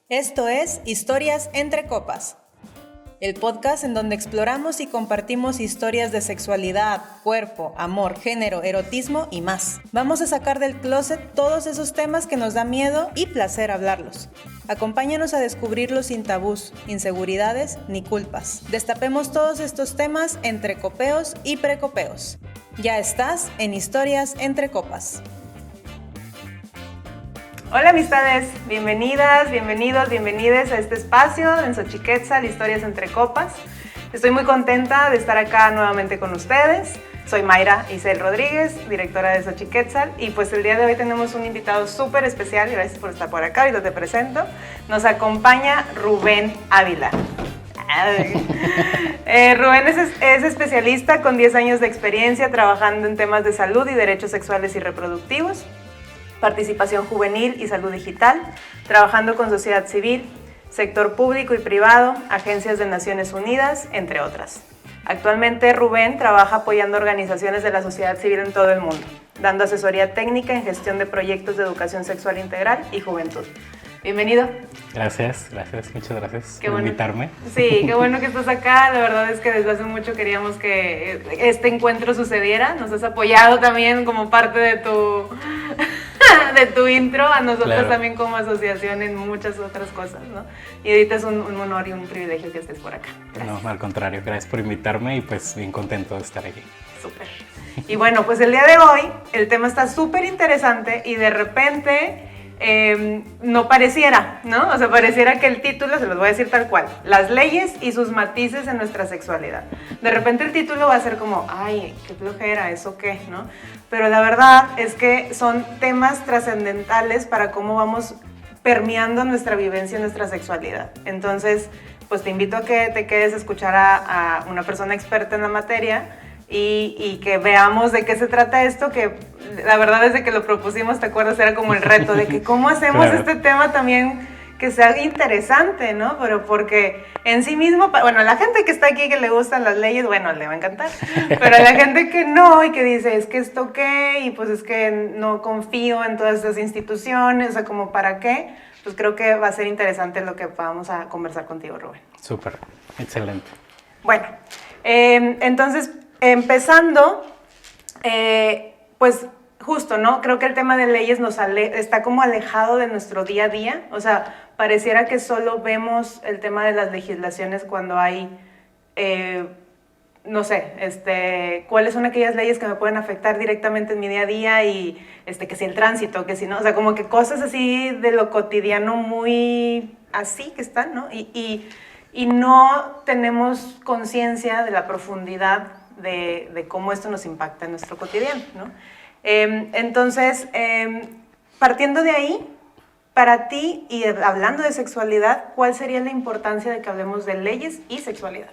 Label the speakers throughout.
Speaker 1: Esto es Historias entre Copas, el podcast en donde exploramos y compartimos historias de sexualidad, cuerpo, amor, género, erotismo y más. Vamos a sacar del closet todos esos temas que nos da miedo y placer hablarlos. Acompáñanos a descubrirlos sin tabús, inseguridades ni culpas. Destapemos todos estos temas entre copeos y precopeos. Ya estás en Historias entre Copas. Hola amistades, bienvenidas, bienvenidos, bienvenides a este espacio en Xochiquetzal, Historias entre Copas. Estoy muy contenta de estar acá nuevamente con ustedes. Soy Mayra Isel Rodríguez, directora de Xochiquetzal, y pues el día de hoy tenemos un invitado súper especial. Gracias por estar por acá, ahorita te presento. Nos acompaña Rubén Ávila. Rubén es especialista con 10 años de experiencia trabajando en temas de salud y derechos sexuales y reproductivos, participación juvenil y salud digital, trabajando con sociedad civil, sector público y privado, agencias de Naciones Unidas, entre otras. Actualmente Rubén trabaja apoyando organizaciones de la sociedad civil en todo el mundo, dando asesoría técnica en gestión de proyectos de educación sexual integral y juventud. Bienvenido.
Speaker 2: Gracias, muchas gracias por invitarme.
Speaker 1: Sí, qué bueno que estás acá. La verdad es que desde hace mucho queríamos que este encuentro sucediera. Nos has apoyado también como parte de tu intro, a nosotros claro. También como asociación en muchas otras cosas, ¿no? Y ahorita es un honor y un privilegio que estés por acá. Gracias.
Speaker 2: No, al contrario, gracias por invitarme y pues bien contento de estar aquí.
Speaker 1: Súper. Y bueno, pues el día de hoy el tema está súper interesante y de repente no pareciera, ¿no? O sea, pareciera que el título, se los voy a decir tal cual, las leyes y sus matices en nuestra sexualidad. De repente el título va a ser como, ay, qué flojera, ¿eso qué? ¿No? Pero la verdad es que son temas trascendentales para cómo vamos permeando nuestra vivencia, nuestra sexualidad. Entonces, pues te invito a que te quedes a escuchar a una persona experta en la materia y que veamos de qué se trata esto, que la verdad desde que lo propusimos, ¿te acuerdas? Era como el reto de que cómo hacemos claro. Este tema también que sea interesante, ¿no? Pero porque en sí mismo, bueno, la gente que está aquí que le gustan las leyes, bueno, le va a encantar, pero la gente que no y que dice, es que esto qué, y pues es que no confío en todas estas instituciones, o sea, como para qué, pues creo que va a ser interesante lo que vamos a conversar contigo, Rubén.
Speaker 2: Súper, excelente.
Speaker 1: Bueno, entonces, empezando, pues justo, ¿no? Creo que el tema de leyes está como alejado de nuestro día a día. O sea, pareciera que solo vemos el tema de las legislaciones cuando hay, no sé, cuáles son aquellas leyes que me pueden afectar directamente en mi día a día y que si el tránsito, que si no, o sea, como que cosas así de lo cotidiano muy así que están, ¿no? Y no tenemos conciencia de la profundidad de cómo esto nos impacta en nuestro cotidiano, ¿no? Entonces, partiendo de ahí, para ti, y hablando de sexualidad, ¿cuál sería la importancia de que hablemos de leyes y sexualidad?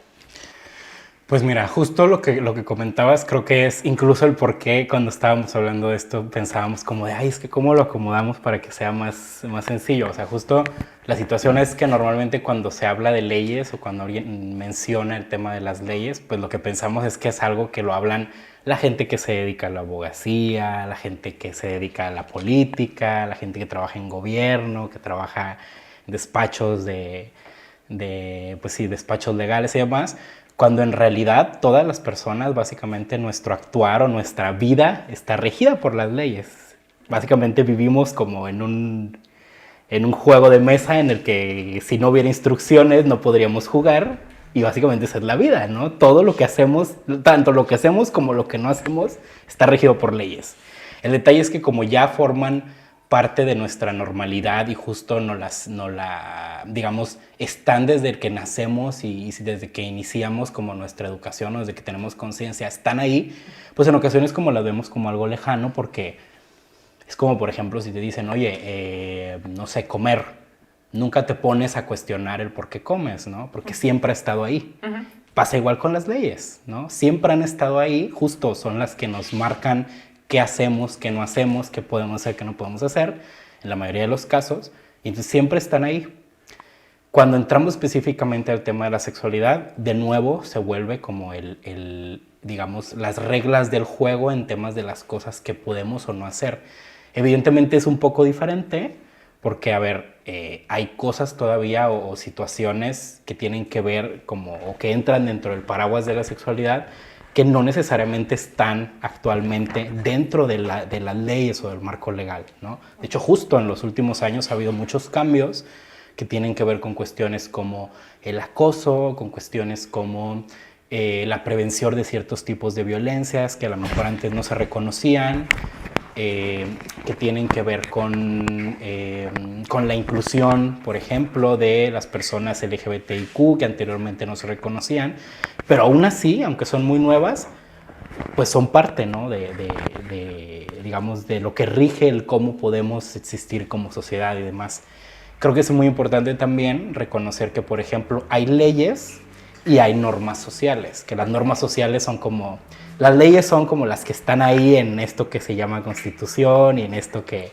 Speaker 2: Pues mira, justo lo que comentabas, creo que es incluso el por qué cuando estábamos hablando de esto pensábamos como de, ay, es que cómo lo acomodamos para que sea más sencillo. O sea, justo la situación es que normalmente cuando se habla de leyes o cuando alguien menciona el tema de las leyes, pues lo que pensamos es que es algo que lo hablan la gente que se dedica a la abogacía, la gente que se dedica a la política, la gente que trabaja en gobierno, que trabaja en despachos pues sí, despachos legales y demás, cuando en realidad todas las personas, básicamente nuestro actuar o nuestra vida está regida por las leyes. Básicamente vivimos como en un juego de mesa en el que si no hubiera instrucciones no podríamos jugar. Y básicamente esa es la vida, ¿no? Todo lo que hacemos, tanto lo que hacemos como lo que no hacemos, está regido por leyes. El detalle es que como ya forman parte de nuestra normalidad y justo digamos, están desde que nacemos y desde que iniciamos como nuestra educación o desde que tenemos conciencia, están ahí, pues en ocasiones como las vemos como algo lejano porque es como, por ejemplo, si te dicen, oye, no sé, comer. Nunca te pones a cuestionar el por qué comes, ¿no? Porque siempre ha estado ahí. Uh-huh. Pasa igual con las leyes, ¿no? Siempre han estado ahí, justo son las que nos marcan qué hacemos, qué no hacemos, qué podemos hacer, qué no podemos hacer, en la mayoría de los casos, y entonces siempre están ahí. Cuando entramos específicamente al tema de la sexualidad, de nuevo se vuelve como digamos, las reglas del juego en temas de las cosas que podemos o no hacer. Evidentemente es un poco diferente, porque, a ver, hay cosas todavía o situaciones que tienen que ver como, o que entran dentro del paraguas de la sexualidad que no necesariamente están actualmente dentro de las leyes o del marco legal, ¿no? De hecho, justo en los últimos años ha habido muchos cambios que tienen que ver con cuestiones como el acoso, con cuestiones como la prevención de ciertos tipos de violencias que a lo mejor antes no se reconocían, que tienen que ver con la inclusión, por ejemplo, de las personas LGBTIQ que anteriormente no se reconocían, pero aún así, aunque son muy nuevas, pues son parte, ¿no? digamos, de lo que rige el cómo podemos existir como sociedad y demás. Creo que es muy importante también reconocer que, por ejemplo, hay leyes y hay normas sociales, que las normas sociales son como, las leyes son como las que están ahí en esto que se llama Constitución y en esto que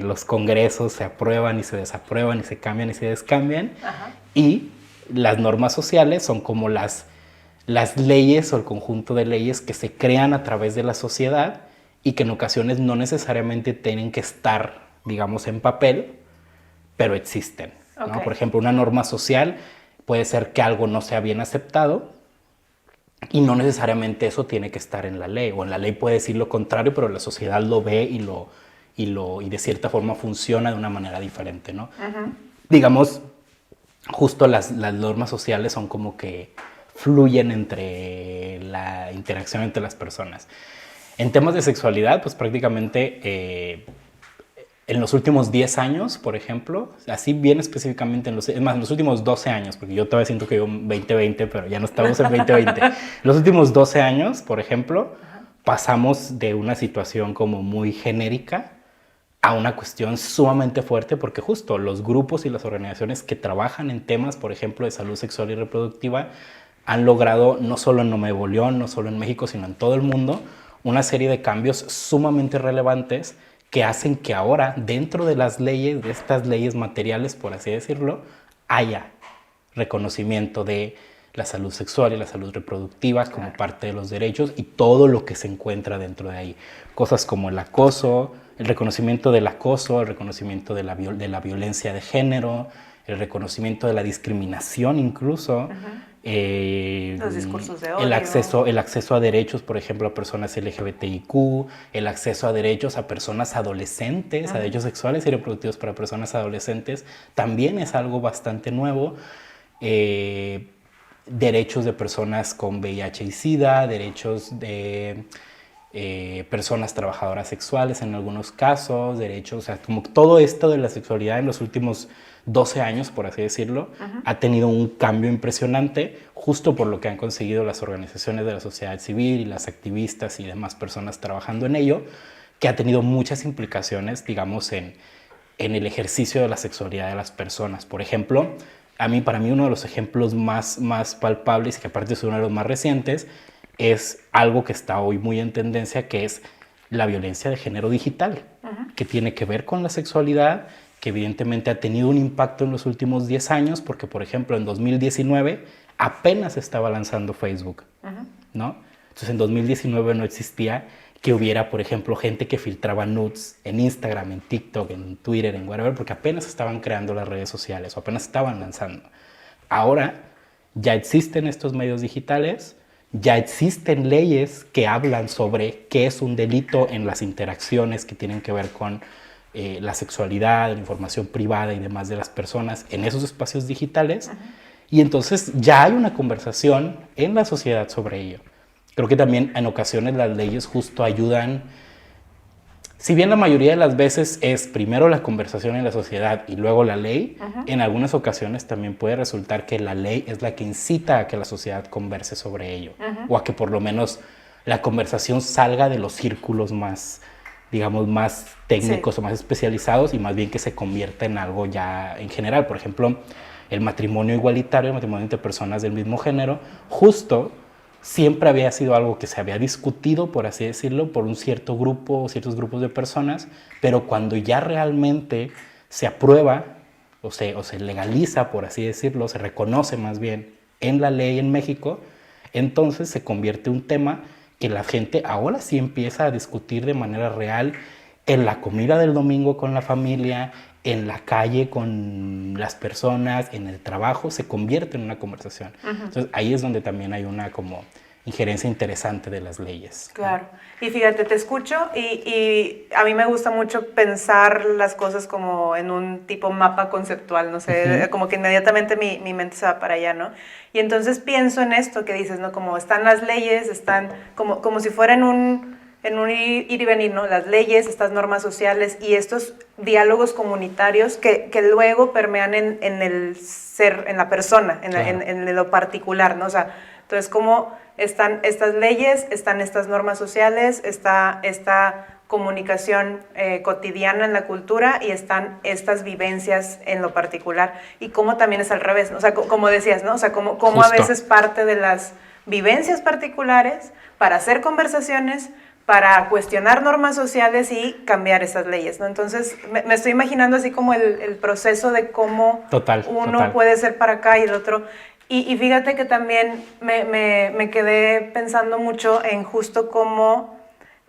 Speaker 2: los congresos se aprueban y se desaprueban y se cambian y se descambian. Ajá. Y las normas sociales son como las leyes o el conjunto de leyes que se crean a través de la sociedad y que en ocasiones no necesariamente tienen que estar, digamos, en papel, pero existen, ¿no? Okay. Por ejemplo, una norma social puede ser que algo no sea bien aceptado y no necesariamente eso tiene que estar en la ley, o en la ley puede decir lo contrario, pero la sociedad lo ve y de cierta forma funciona de una manera diferente, ¿no? Uh-huh. Digamos, justo las normas sociales son como que fluyen entre la interacción entre las personas. En temas de sexualidad, pues prácticamente en los últimos 10 años, por ejemplo, así bien específicamente, en los últimos 12 años, porque yo todavía siento que yo 2020, pero ya no estamos en 2020. Los últimos 12 años, por ejemplo, pasamos de una situación como muy genérica a una cuestión sumamente fuerte, porque justo los grupos y las organizaciones que trabajan en temas, por ejemplo, de salud sexual y reproductiva, han logrado, no solo en Nuevo León, no solo en México, sino en todo el mundo, una serie de cambios sumamente relevantes que hacen que ahora, dentro de las leyes, de estas leyes materiales, por así decirlo, haya reconocimiento de la salud sexual y la salud reproductiva como parte de los derechos y todo lo que se encuentra dentro de ahí. Cosas como el acoso, el reconocimiento del acoso, el reconocimiento de la violencia de género, el reconocimiento de la discriminación incluso,
Speaker 1: los discursos de odio,
Speaker 2: el acceso a derechos, por ejemplo, a personas LGBTIQ, el acceso a derechos a personas adolescentes, a derechos sexuales y reproductivos para personas adolescentes, también es algo bastante nuevo. Derechos de personas con VIH y SIDA, derechos de personas trabajadoras sexuales en algunos casos, derechos, o sea, como todo esto de la sexualidad en los últimos 12 años, por así decirlo, ha tenido un cambio impresionante justo por lo que han conseguido las organizaciones de la sociedad civil y las activistas y demás personas trabajando en ello, que ha tenido muchas implicaciones, digamos, en el ejercicio de la sexualidad de las personas. Por ejemplo, para mí uno de los ejemplos más palpables y que aparte es uno de los más recientes es algo que está hoy muy en tendencia, que es la violencia de género digital, que tiene que ver con la sexualidad, que evidentemente ha tenido un impacto en los últimos 10 años, porque, por ejemplo, en 2019 apenas estaba lanzando Facebook, ¿no? Entonces, en 2019 no existía que hubiera, por ejemplo, gente que filtraba nudes en Instagram, en TikTok, en Twitter, en whatever, porque apenas estaban creando las redes sociales o apenas estaban lanzando. Ahora ya existen estos medios digitales, ya existen leyes que hablan sobre qué es un delito en las interacciones que tienen que ver con la sexualidad, la información privada y demás de las personas en esos espacios digitales. Y entonces ya hay una conversación en la sociedad sobre ello. Creo que también en ocasiones las leyes justo ayudan, si bien la mayoría de las veces es primero la conversación en la sociedad y luego la ley, en algunas ocasiones también puede resultar que la ley es la que incita a que la sociedad converse sobre ello, o a que por lo menos la conversación salga de los círculos más, digamos, más técnicos o más especializados y más bien que se convierta en algo ya en general. Por ejemplo, el matrimonio igualitario, el matrimonio entre personas del mismo género, justo siempre había sido algo que se había discutido, por así decirlo, por un cierto grupo o ciertos grupos de personas, pero cuando ya realmente se aprueba o se legaliza, por así decirlo, se reconoce más bien en la ley en México, entonces se convierte en un tema que la gente ahora sí empieza a discutir de manera real en la comida del domingo con la familia, en la calle con las personas, en el trabajo, se convierte en una conversación. Entonces ahí es donde también hay una como injerencia interesante de las leyes.
Speaker 1: Claro. Y fíjate, te escucho y a mí me gusta mucho pensar las cosas como en un tipo mapa conceptual, no sé, como que inmediatamente mi mente se va para allá, ¿no? Y entonces pienso en esto que dices, ¿no? Como están las leyes, están como si fuera en un ir y venir, ¿no? Las leyes, estas normas sociales y estos diálogos comunitarios que luego permean en el ser, en la persona, en lo particular, ¿no? O sea, entonces como están estas leyes, están estas normas sociales, está esta comunicación cotidiana en la cultura y están estas vivencias en lo particular y cómo también es al revés, ¿no? O sea, como decías, ¿no? O sea, cómo a veces parte de las vivencias particulares para hacer conversaciones, para cuestionar normas sociales y cambiar esas leyes, ¿no? Entonces, me estoy imaginando así como el proceso de cómo uno puede ser para acá y el otro. Y fíjate que también me quedé pensando mucho en justo cómo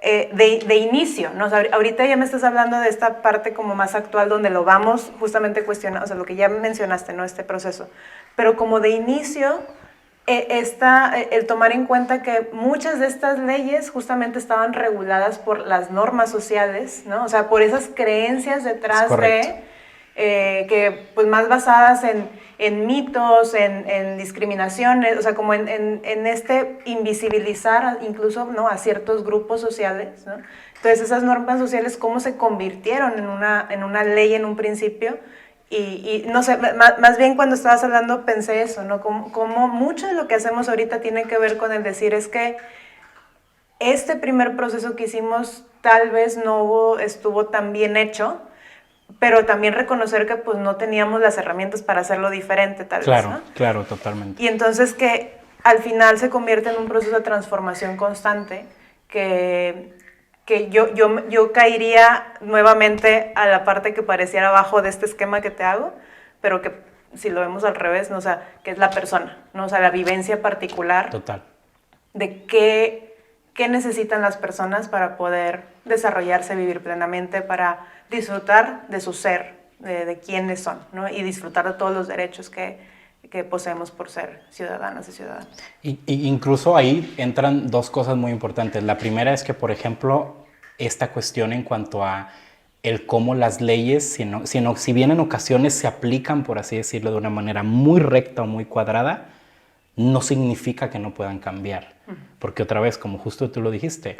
Speaker 1: de inicio, ¿no? O sea, ahorita ya me estás hablando de esta parte como más actual donde lo vamos justamente cuestionando, o sea, lo que ya mencionaste, ¿no? Este proceso. Pero como de inicio está el tomar en cuenta que muchas de estas leyes justamente estaban reguladas por las normas sociales, ¿no? O sea, por esas creencias detrás de, que pues más basadas en mitos, en discriminaciones, o sea, como en este invisibilizar incluso, ¿no? A ciertos grupos sociales, ¿no? Entonces esas normas sociales, ¿cómo se convirtieron en una ley en un principio? Y no sé, más bien cuando estabas hablando pensé eso, ¿no? Como mucho de lo que hacemos ahorita tiene que ver con el decir es que este primer proceso que hicimos tal vez no estuvo tan bien hecho, pero también reconocer que pues no teníamos las herramientas para hacerlo diferente tal vez, ¿no?
Speaker 2: Claro, totalmente.
Speaker 1: Y entonces que al final se convierte en un proceso de transformación constante que yo caería nuevamente a la parte que pareciera abajo de este esquema que te hago, pero que si lo vemos al revés, ¿no? O sea, que es la persona, ¿no? O sea, la vivencia particular.
Speaker 2: Total.
Speaker 1: De qué necesitan las personas para poder desarrollarse, vivir plenamente, para disfrutar de su ser, de quiénes son, ¿no? Y disfrutar de todos los derechos que poseemos por ser ciudadanas y ciudadanos.
Speaker 2: Y incluso ahí entran dos cosas muy importantes. La primera es que, por ejemplo, esta cuestión en cuanto a el cómo las leyes, si bien en ocasiones se aplican, por así decirlo, de una manera muy recta o muy cuadrada, no significa que no puedan cambiar. Porque otra vez, como justo tú lo dijiste,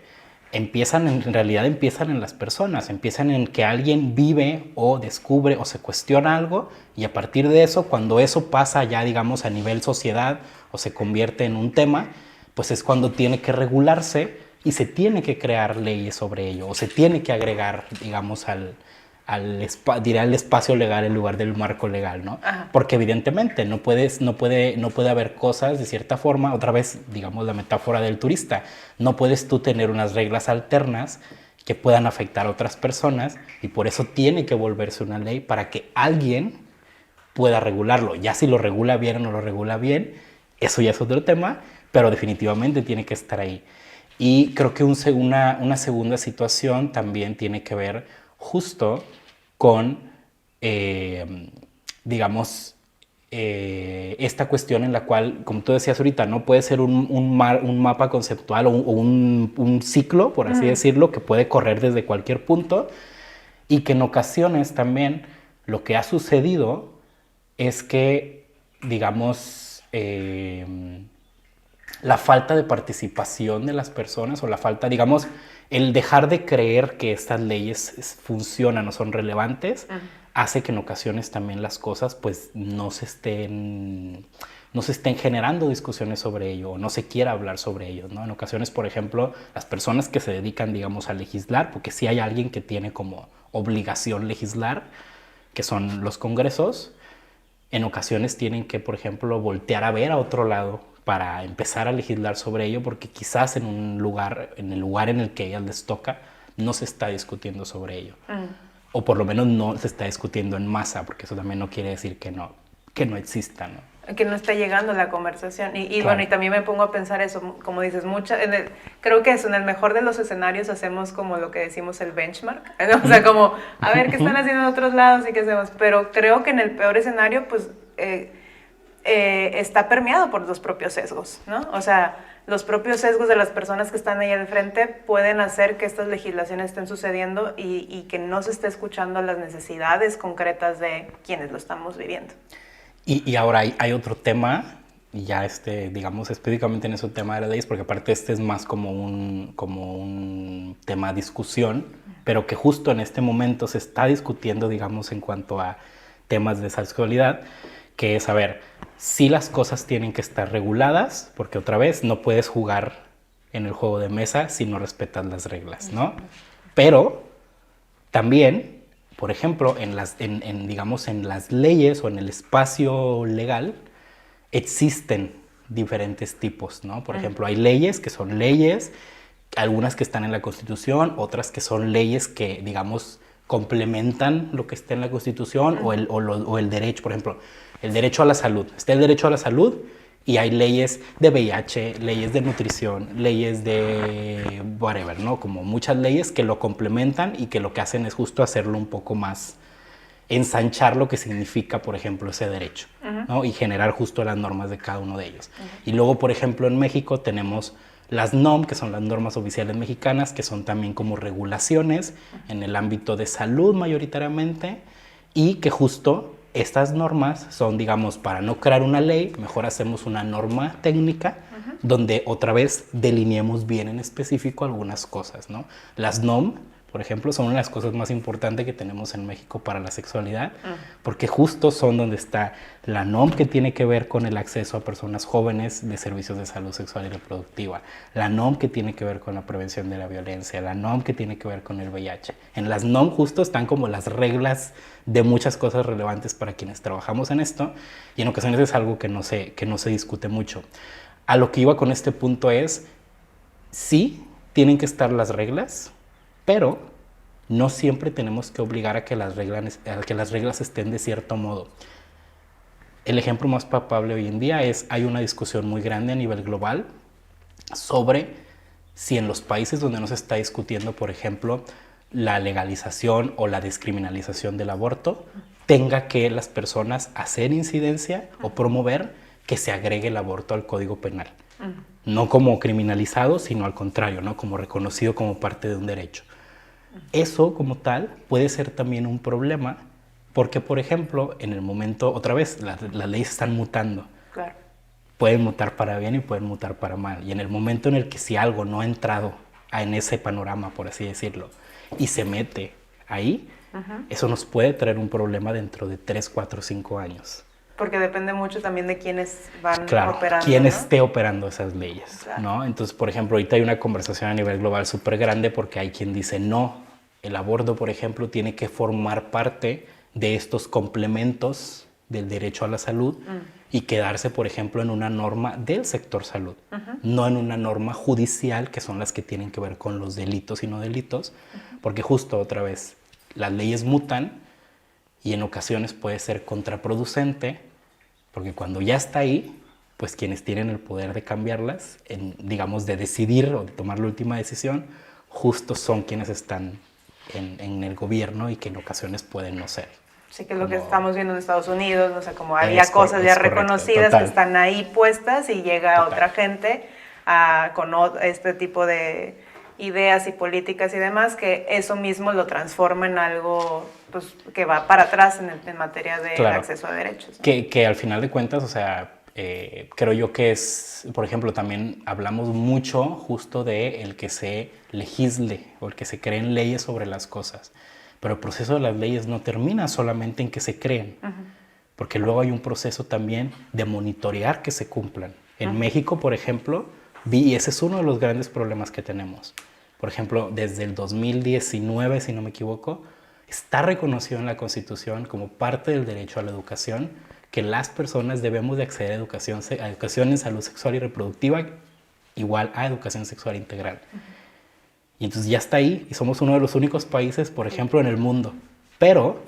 Speaker 2: en realidad empiezan en las personas, empiezan en que alguien vive o descubre o se cuestiona algo y a partir de eso, cuando eso pasa ya, digamos, a nivel sociedad o se convierte en un tema, pues es cuando tiene que regularse y se tiene que crear leyes sobre ello o se tiene que agregar, digamos, al espacio legal en lugar del marco legal, ¿no? Ajá. Porque evidentemente no puede haber cosas de cierta forma, otra vez, digamos, la metáfora del turista, no puedes tú tener unas reglas alternas que puedan afectar a otras personas y por eso tiene que volverse una ley para que alguien pueda regularlo. Ya si lo regula bien o no lo regula bien, eso ya es otro tema, pero definitivamente tiene que estar ahí. Y creo que una segunda situación también tiene que ver justo con, digamos, esta cuestión en la cual, como tú decías ahorita, no puede ser un mapa conceptual o un ciclo, por así decirlo, que puede correr desde cualquier punto y que en ocasiones también lo que ha sucedido es que, digamos, la falta de participación de las personas o la falta, digamos, el dejar de creer que estas leyes funcionan o son relevantes hace que en ocasiones también las cosas pues no se estén generando discusiones sobre ello o no se quiera hablar sobre ello, ¿no? En ocasiones, por ejemplo, las personas que se dedican, digamos, a legislar, porque sí hay alguien que tiene como obligación legislar, que son los congresos, en ocasiones tienen que, por ejemplo, voltear a ver a otro lado para empezar a legislar sobre ello, porque quizás en el lugar en el que a ellas les toca, no se está discutiendo sobre ello. O por lo menos no se está discutiendo en masa, porque eso también no quiere decir que no exista, ¿no?
Speaker 1: que no está llegando la conversación. Y
Speaker 2: Claro.
Speaker 1: bueno, y también me pongo a pensar eso, como dices, creo que eso, en el mejor de los escenarios hacemos como lo que decimos el benchmark, ¿no? O sea, como, a ver qué están haciendo en otros lados y qué hacemos. Pero creo que en el peor escenario, pues, está permeado por los propios sesgos, ¿no? O sea, los propios sesgos de las personas que están ahí al frente pueden hacer que estas legislaciones estén sucediendo y que no se esté escuchando las necesidades concretas de quienes lo estamos viviendo.
Speaker 2: Y ahora hay otro tema, y ya digamos específicamente en ese tema de las leyes, porque aparte es más como un tema de discusión, pero que justo en este momento se está discutiendo, digamos, en cuanto a temas de sexualidad, que es, a ver, si las cosas tienen que estar reguladas, porque otra vez no puedes jugar en el juego de mesa si no respetas las reglas, ¿no? Pero también, por ejemplo, digamos, en las leyes o en el espacio legal existen diferentes tipos, ¿no? Por ejemplo, hay leyes que son leyes, algunas que están en la Constitución, otras que son leyes que, digamos, complementan lo que está en la Constitución o el derecho, por ejemplo, el derecho a la salud. Está el derecho a la salud y hay leyes de VIH, leyes de nutrición, leyes de whatever, ¿no? Como muchas leyes que lo complementan y que lo que hacen es justo hacerlo un poco más, ensanchar lo que significa, por ejemplo, ese derecho, ¿no? Y generar justo las normas de cada uno de ellos. Y luego, por ejemplo, en México tenemos las NOM, que son las normas oficiales mexicanas, que son también como regulaciones en el ámbito de salud mayoritariamente, y que justo estas normas son, digamos, para no crear una ley, mejor hacemos una norma técnica donde otra vez delineemos bien en específico algunas cosas, ¿no? Las NOM, por ejemplo, son una de las cosas más importantes que tenemos en México para la sexualidad, porque justo son donde está la NOM que tiene que ver con el acceso a personas jóvenes de servicios de salud sexual y reproductiva, la NOM que tiene que ver con la prevención de la violencia, la NOM que tiene que ver con el VIH. En las NOM justo están como las reglas de muchas cosas relevantes para quienes trabajamos en esto, y en ocasiones es algo que no se discute mucho. A lo que iba con este punto es, sí, tienen que estar las reglas, pero no siempre tenemos que obligar a que las reglas estén de cierto modo. El ejemplo más palpable hoy en día es, hay una discusión muy grande a nivel global sobre si en los países donde no se está discutiendo, por ejemplo, la legalización o la descriminalización del aborto, tenga que las personas hacer incidencia o promover que se agregue el aborto al Código Penal. No como criminalizado, sino al contrario, ¿no? Como reconocido como parte de un derecho. Eso como tal puede ser también un problema porque, por ejemplo, en el momento, otra vez, las leyes están mutando.
Speaker 1: Claro.
Speaker 2: Pueden mutar para bien y pueden mutar para mal. Y en el momento en el que si algo no ha entrado en ese panorama, por así decirlo, y se mete ahí, eso nos puede traer un problema dentro de 3, 4, 5 años.
Speaker 1: Porque depende mucho también de quiénes van
Speaker 2: Claro,
Speaker 1: operando,
Speaker 2: quién
Speaker 1: ¿no?
Speaker 2: esté operando esas leyes,
Speaker 1: Claro.
Speaker 2: ¿no? Entonces, por ejemplo, ahorita hay una conversación a nivel global súper grande porque hay quien dice no, el aborto, por ejemplo, tiene que formar parte de estos complementos del derecho a la salud y quedarse, por ejemplo, en una norma del sector salud, no en una norma judicial, que son las que tienen que ver con los delitos y no delitos, porque justo otra vez, las leyes mutan y en ocasiones puede ser contraproducente, porque cuando ya está ahí, pues quienes tienen el poder de cambiarlas, digamos, de decidir o de tomar la última decisión, justo son quienes están en el gobierno y que en ocasiones pueden no ser.
Speaker 1: Sí, que es lo que estamos viendo en Estados Unidos, o sea, como había
Speaker 2: Es
Speaker 1: cosas ya
Speaker 2: correcto,
Speaker 1: reconocidas
Speaker 2: total.
Speaker 1: que están ahí puestas y llega
Speaker 2: Total.
Speaker 1: otra gente con este tipo de ideas y políticas y demás, que eso mismo lo transforma en algo pues, que va para atrás en materia de
Speaker 2: Claro.
Speaker 1: acceso a derechos, ¿no?
Speaker 2: Que al final de cuentas, o sea, creo yo que es, por ejemplo, también hablamos mucho justo de el que se legisle o el que se creen leyes sobre las cosas. Pero el proceso de las leyes no termina solamente en que se creen, porque luego hay un proceso también de monitorear que se cumplan. En México, por ejemplo, y ese es uno de los grandes problemas que tenemos. Por ejemplo, desde el 2019, si no me equivoco, está reconocido en la Constitución como parte del derecho a la educación que las personas debemos de acceder a educación en salud sexual y reproductiva igual a educación sexual integral. Y entonces ya está ahí y somos uno de los únicos países, por ejemplo, en el mundo. Pero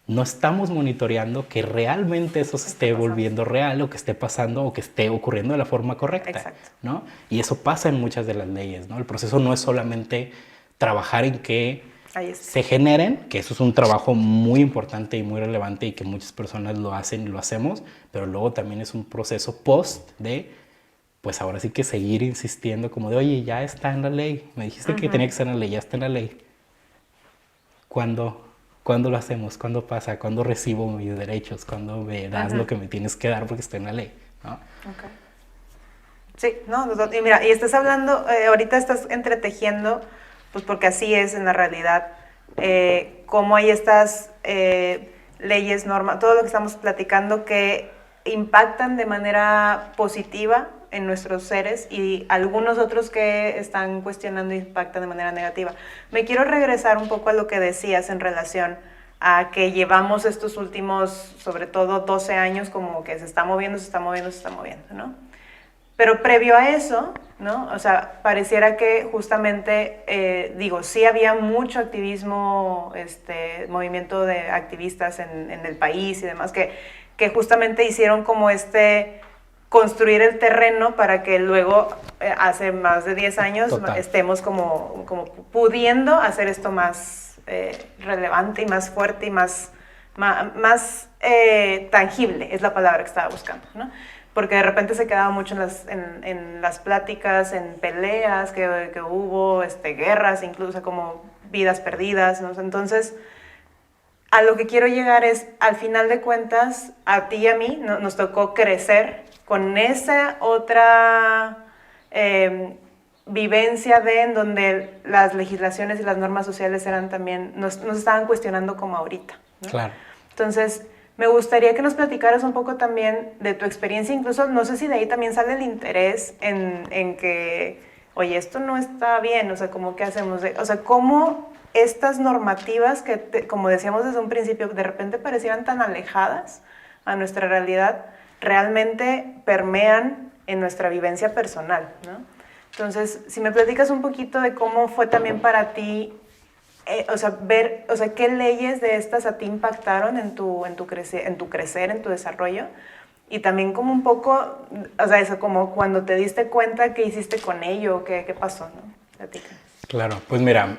Speaker 2: no estamos monitoreando que realmente eso se esté volviendo real o que esté pasando o que esté ocurriendo de la forma correcta.
Speaker 1: Exacto.
Speaker 2: ¿No? Y eso pasa en muchas de las leyes, ¿no? El proceso no es solamente trabajar en que se generen, que eso es un trabajo muy importante y muy relevante y que muchas personas lo hacen y lo hacemos, pero luego también es un proceso post de, pues ahora sí que seguir insistiendo como de, oye, ya está en la ley, me dijiste que tenía que estar en la ley, ya está en la ley. ¿Cuándo lo hacemos? ¿Cuándo pasa? ¿Cuándo recibo mis derechos? ¿Cuándo me das lo que me tienes que dar porque está en la ley? ¿No?
Speaker 1: Okay. Sí, no, y mira, y estás hablando, ahorita estás entretejiendo, pues porque así es en la realidad, cómo hay estas leyes, normas, todo lo que estamos platicando que impactan de manera positiva en nuestros seres y algunos otros que están cuestionando impactan de manera negativa. Me quiero regresar un poco a lo que decías en relación a que llevamos estos últimos, sobre todo 12 años, como que se está moviendo, ¿no? Pero previo a eso, ¿no? O sea, pareciera que justamente, sí había mucho activismo, movimiento de activistas en el país y demás, que justamente hicieron como construir el terreno para que luego, hace más de 10 años, estemos como pudiendo hacer esto más relevante y más fuerte y más tangible, es la palabra que estaba buscando, ¿no? Porque de repente se quedaba mucho en las pláticas, en peleas que hubo, guerras, incluso como vidas perdidas, ¿no? Entonces, a lo que quiero llegar es, al final de cuentas, a ti y a mí nos tocó crecer con esa otra vivencia en donde las legislaciones y las normas sociales eran también, nos estaban cuestionando como ahorita, ¿no?
Speaker 2: Claro.
Speaker 1: Entonces, me gustaría que nos platicaras un poco también de tu experiencia, incluso no sé si de ahí también sale el interés en que, oye, esto no está bien, o sea, ¿cómo qué hacemos? O sea, ¿cómo estas normativas que, como decíamos desde un principio, de repente parecieran tan alejadas a nuestra realidad, realmente permean en nuestra vivencia personal, ¿no? Entonces, si me platicas un poquito de cómo fue también para ti, qué leyes de estas a ti impactaron en tu crecer, en tu desarrollo, y también como un poco, o sea, eso como cuando te diste cuenta, ¿qué hiciste con ello? ¿Qué pasó, no? Platica.
Speaker 2: Claro, pues mira,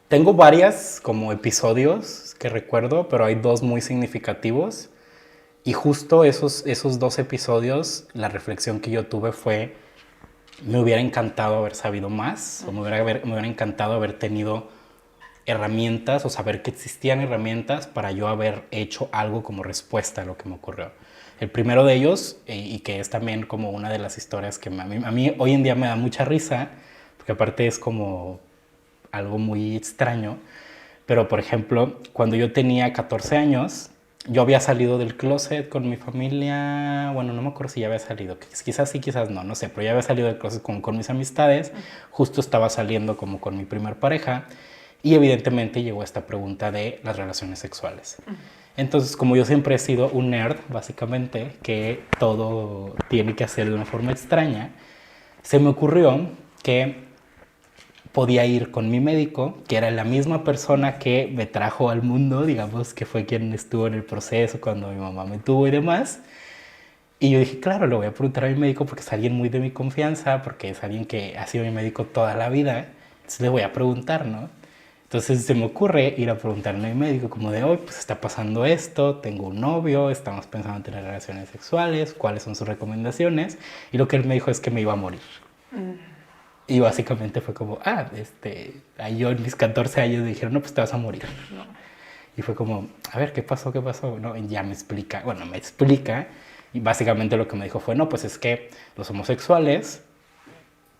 Speaker 2: tengo varias como episodios que recuerdo, pero hay dos muy significativos. Y justo esos dos episodios, la reflexión que yo tuve fue, me hubiera encantado haber sabido más, o me hubiera encantado haber tenido herramientas, o saber que existían herramientas para yo haber hecho algo como respuesta a lo que me ocurrió. El primero de ellos, y que es también como una de las historias que a mí hoy en día me da mucha risa, porque aparte es como algo muy extraño, pero por ejemplo, cuando yo tenía 14 años, yo había salido del closet con mi familia, bueno, no me acuerdo si ya había salido, quizás sí, quizás no sé, pero ya había salido del closet con mis amistades, justo estaba saliendo como con mi primer pareja, y evidentemente llegó esta pregunta de las relaciones sexuales. Entonces, como yo siempre he sido un nerd, básicamente, que todo tiene que hacer de una forma extraña, se me ocurrió que podía ir con mi médico, que era la misma persona que me trajo al mundo, digamos, que fue quien estuvo en el proceso cuando mi mamá me tuvo y demás. Y yo dije, claro, le voy a preguntar a mi médico porque es alguien muy de mi confianza, porque es alguien que ha sido mi médico toda la vida. Entonces le voy a preguntar, ¿no? Entonces se me ocurre ir a preguntarle a mi médico como de, hoy pues está pasando esto, tengo un novio, estamos pensando en tener relaciones sexuales, ¿cuáles son sus recomendaciones? Y lo que él me dijo es que me iba a morir. Y básicamente fue como, ahí yo en mis 14 años me dijeron, no, pues te vas a morir. No. Y fue como, a ver, ¿qué pasó? No, y ya me explica, y básicamente lo que me dijo fue, no, pues es que los homosexuales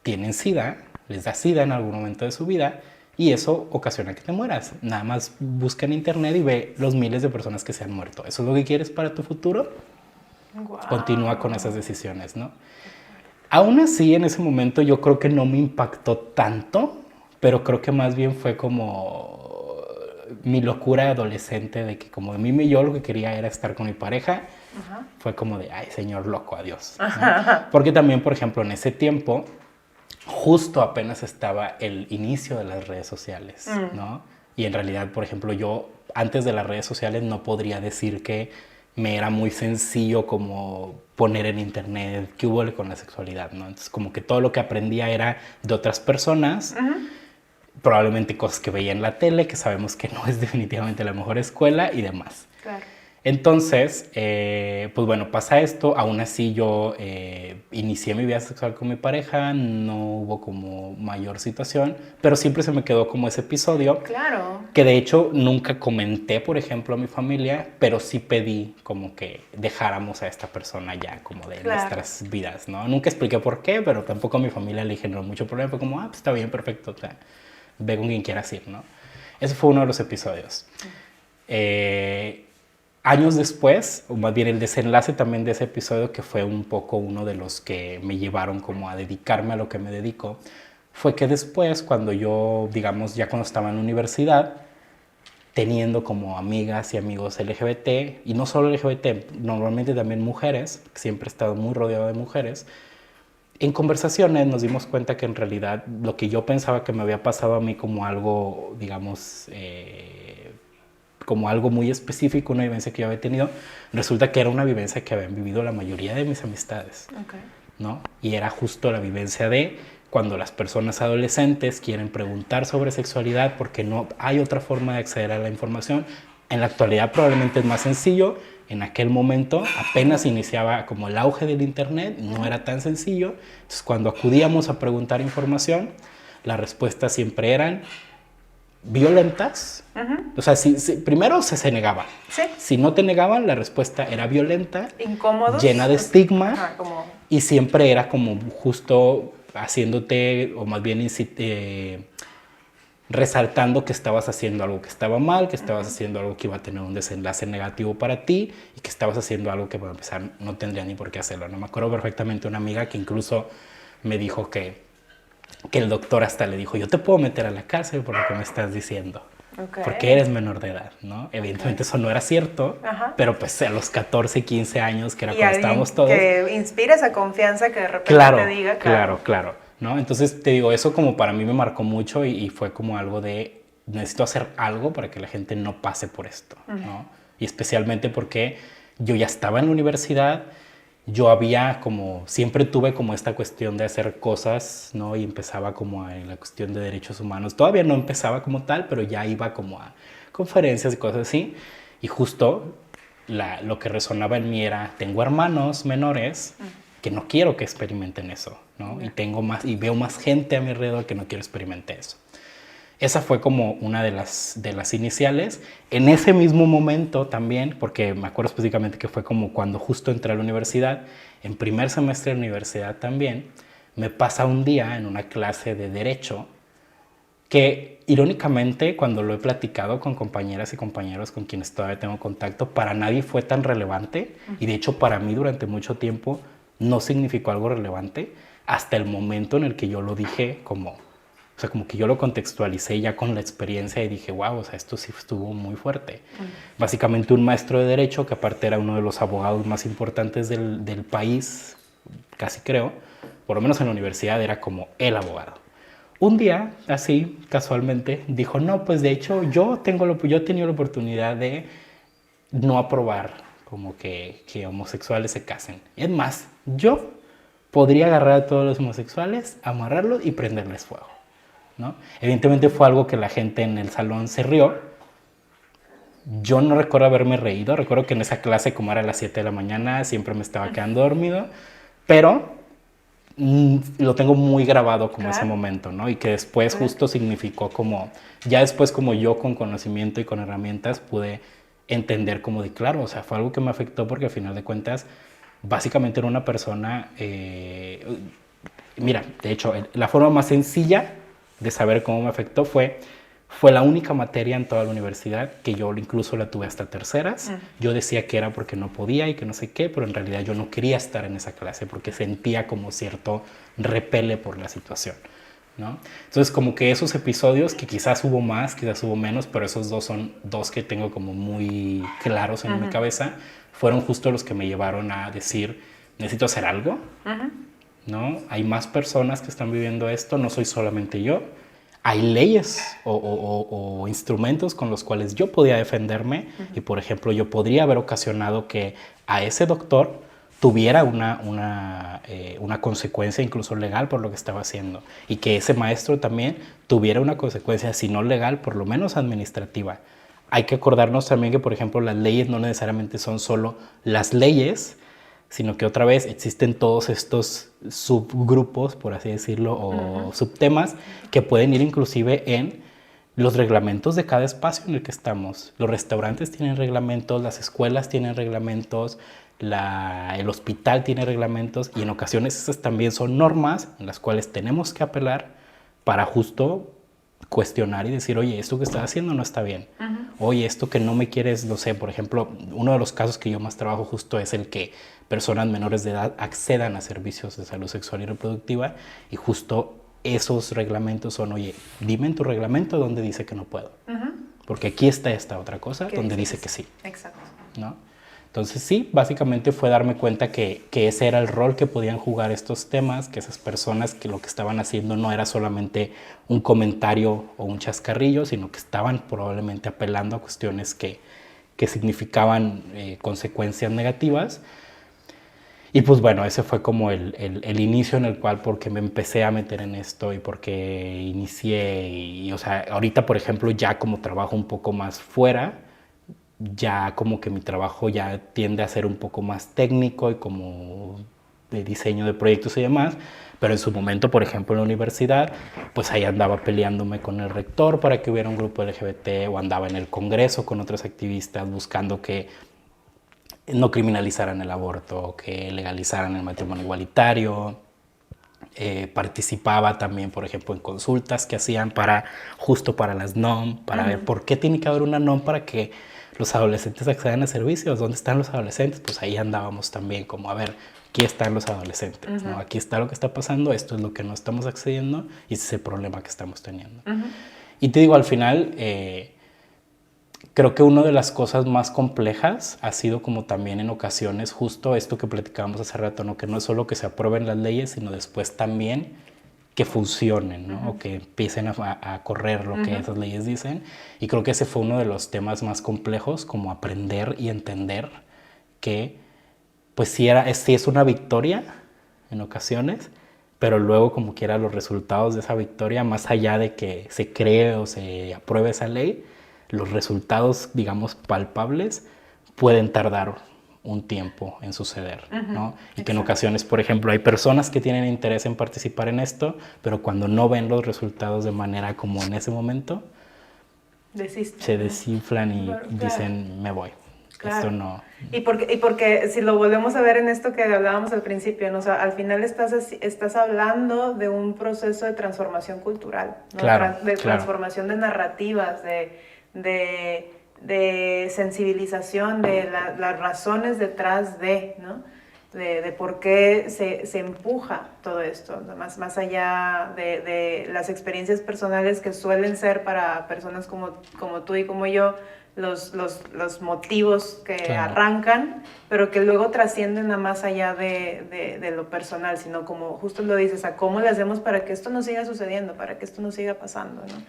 Speaker 2: tienen SIDA, les da SIDA en algún momento de su vida, y eso ocasiona que te mueras. Nada más busca en internet y ve los miles de personas que se han muerto. ¿Eso es lo que quieres para tu futuro? Wow. Continúa con esas decisiones, ¿no? Aún así, en ese momento yo creo que no me impactó tanto, pero creo que más bien fue como mi locura adolescente de que como yo lo que quería era estar con mi pareja, fue como de, ay, señor loco, adiós, ¿no? Porque también, por ejemplo, en ese tiempo, justo apenas estaba el inicio de las redes sociales, ¿no? Y en realidad, por ejemplo, yo antes de las redes sociales no podría decir que me era muy sencillo como poner en internet qué hubo con la sexualidad, ¿no? Entonces como que todo lo que aprendía era de otras personas, probablemente cosas que veía en la tele, que sabemos que no es definitivamente la mejor escuela y demás.
Speaker 1: Claro.
Speaker 2: Entonces, pues bueno, pasa esto, aún así yo inicié mi vida sexual con mi pareja, no hubo como mayor situación, pero siempre se me quedó como ese episodio.
Speaker 1: Claro.
Speaker 2: Que de hecho nunca comenté, por ejemplo, a mi familia, pero sí pedí como que dejáramos a esta persona ya como de nuestras vidas, ¿no? Nunca expliqué por qué, pero tampoco a mi familia le generó mucho problema, fue como, pues está bien, perfecto, o sea, ve con quien quieras ir, ¿no? Ese fue uno de los episodios. Años después, o más bien el desenlace también de ese episodio, que fue un poco uno de los que me llevaron como a dedicarme a lo que me dedico, fue que después, cuando yo, digamos, ya cuando estaba en la universidad, teniendo como amigas y amigos LGBT, y no solo LGBT, normalmente también mujeres, siempre he estado muy rodeado de mujeres, en conversaciones nos dimos cuenta que en realidad lo que yo pensaba que me había pasado a mí como algo, digamos, como algo muy específico, una vivencia que yo había tenido, resulta que era una vivencia que habían vivido la mayoría de mis amistades, ¿no? Y era justo la vivencia de cuando las personas adolescentes quieren preguntar sobre sexualidad porque no hay otra forma de acceder a la información. En la actualidad probablemente es más sencillo. En aquel momento apenas iniciaba como el auge del internet, no era tan sencillo. Entonces cuando acudíamos a preguntar información, las respuestas siempre eran violentas. O sea, primero se negaban.
Speaker 1: Sí.
Speaker 2: Si no te negaban, la respuesta era violenta,
Speaker 1: incómodos,
Speaker 2: llena de estigma,
Speaker 1: como...
Speaker 2: y siempre era como justo haciéndote, o más bien resaltando que estabas haciendo algo que estaba mal, que estabas haciendo algo que iba a tener un desenlace negativo para ti, y que estabas haciendo algo que para empezar no tendría ni por qué hacerlo. No me acuerdo perfectamente una amiga que incluso me dijo que el doctor hasta le dijo, yo te puedo meter a la cárcel por lo que me estás diciendo, porque eres menor de edad, ¿no? Evidentemente eso no era cierto, pero pues a los 14, 15 años, que era cuando estábamos todos...
Speaker 1: que inspira esa confianza que de repente te diga...
Speaker 2: Claro, ¿no? Entonces te digo, eso como para mí me marcó mucho y fue como algo de, necesito hacer algo para que la gente no pase por esto, ¿no? Y especialmente porque yo ya estaba en la universidad, yo había como, siempre tuve como esta cuestión de hacer cosas, ¿no? Y empezaba como en la cuestión de derechos humanos. Todavía no empezaba como tal, pero ya iba como a conferencias y cosas así. Y justo lo que resonaba en mí era, tengo hermanos menores que no quiero que experimenten eso, ¿no? Y veo más gente a mi alrededor que no quiero experimentar eso. Esa fue como una de las iniciales. En ese mismo momento también, porque me acuerdo específicamente que fue como cuando justo entré a la universidad, en primer semestre de universidad también, me pasa un día en una clase de Derecho que irónicamente cuando lo he platicado con compañeras y compañeros con quienes todavía tengo contacto, para nadie fue tan relevante y de hecho para mí durante mucho tiempo no significó algo relevante hasta el momento en el que yo lo dije como... O sea, como que yo lo contextualicé ya con la experiencia y dije, wow, o sea, esto sí estuvo muy fuerte. Básicamente un maestro de Derecho, que aparte era uno de los abogados más importantes del país, casi creo, por lo menos en la universidad era como el abogado. Un día, así, casualmente, dijo, no, pues de hecho yo he tenido la oportunidad de no aprobar como que homosexuales se casen. Es más, yo podría agarrar a todos los homosexuales, amarrarlos y prenderles fuego, ¿no? Evidentemente fue algo que la gente en el salón se rió. Yo no recuerdo haberme reído. Recuerdo que en esa clase, como era a las 7 de la mañana, siempre me estaba quedando dormido. Pero lo tengo muy grabado como ese momento, ¿no? Y que después justo significó como... Ya después como yo con conocimiento y con herramientas pude entender como de claro. O sea, fue algo que me afectó porque al final de cuentas básicamente era una persona... mira, de hecho, la forma más sencilla de saber cómo me afectó fue la única materia en toda la universidad que yo incluso la tuve hasta terceras. Yo decía que era porque no podía y que no sé qué, pero en realidad yo no quería estar en esa clase porque sentía como cierto repele por la situación, ¿no? Entonces como que esos episodios, que quizás hubo más, quizás hubo menos, pero esos dos son dos que tengo como muy claros en mi cabeza, fueron justo los que me llevaron a decir, necesito hacer algo, ¿no? Hay más personas que están viviendo esto, no soy solamente yo. hay leyes o instrumentos con los cuales yo podía defenderme y, por ejemplo, yo podría haber ocasionado que a ese doctor tuviera una consecuencia incluso legal por lo que estaba haciendo y que ese maestro también tuviera una consecuencia, si no legal, por lo menos administrativa. Hay que acordarnos también que, por ejemplo, las leyes no necesariamente son solo las leyes, sino que otra vez existen todos estos subgrupos, por así decirlo, o subtemas que pueden ir inclusive en los reglamentos de cada espacio en el que estamos. Los restaurantes tienen reglamentos, las escuelas tienen reglamentos, el hospital tiene reglamentos y en ocasiones esas también son normas en las cuales tenemos que apelar para justo cuestionar y decir, oye, esto que estás haciendo no está bien. Oye, esto que no me quieres, no sé, por ejemplo, uno de los casos que yo más trabajo justo es el que personas menores de edad accedan a servicios de salud sexual y reproductiva y justo esos reglamentos son, oye, dime en tu reglamento dónde dice que no puedo. Porque aquí está esta otra cosa donde dice que sí.
Speaker 1: Exacto.
Speaker 2: ¿No? Entonces sí, básicamente fue darme cuenta que ese era el rol que podían jugar estos temas, que esas personas que lo que estaban haciendo no era solamente un comentario o un chascarrillo, sino que estaban probablemente apelando a cuestiones que significaban consecuencias negativas. Y pues bueno, ese fue como el inicio en el cual porque me empecé a meter en esto y porque inicié y o sea, ahorita por ejemplo ya como trabajo un poco más fuera, ya como que mi trabajo ya tiende a ser un poco más técnico y como de diseño de proyectos y demás, pero en su momento, por ejemplo, en la universidad, pues ahí andaba peleándome con el rector para que hubiera un grupo LGBT o andaba en el Congreso con otros activistas buscando que no criminalizaran el aborto, que legalizaran el matrimonio igualitario. Participaba también, por ejemplo, en consultas que hacían justo para las NOM, para ver por qué tiene que haber una NOM para que los adolescentes accedan a servicios. ¿Dónde están los adolescentes? Pues ahí andábamos también, como a ver, aquí están los adolescentes, ¿no? Aquí está lo que está pasando, esto es lo que no estamos accediendo y ese es el problema que estamos teniendo. Y te digo, al final, creo que una de las cosas más complejas ha sido como también en ocasiones justo esto que platicábamos hace rato, ¿no? Que no es solo que se aprueben las leyes, sino después también que funcionen, ¿no? O que empiecen a correr lo que esas leyes dicen. Y creo que ese fue uno de los temas más complejos, como aprender y entender que pues sí es una victoria en ocasiones, pero luego como quiera los resultados de esa victoria, más allá de que se cree o se apruebe esa ley, los resultados, digamos, palpables pueden tardar un tiempo en suceder, ¿no? Y que en ocasiones, por ejemplo, hay personas que tienen interés en participar en esto, pero cuando no ven los resultados de manera como en ese momento, se desinflan y dicen, me voy. Claro. Esto no.
Speaker 1: Y porque si lo volvemos a ver en esto que hablábamos al principio, ¿no? O sea, al final estás hablando de un proceso de transformación cultural, ¿no?
Speaker 2: Claro,
Speaker 1: transformación de narrativas, de sensibilización de las razones detrás de, ¿no? De por qué se empuja todo esto, más allá de las experiencias personales que suelen ser para personas como tú y como yo, los motivos que arrancan, pero que luego trascienden a más allá de lo personal, sino como justo lo dices, a cómo le hacemos para que esto no siga sucediendo, para que esto no siga pasando, ¿no?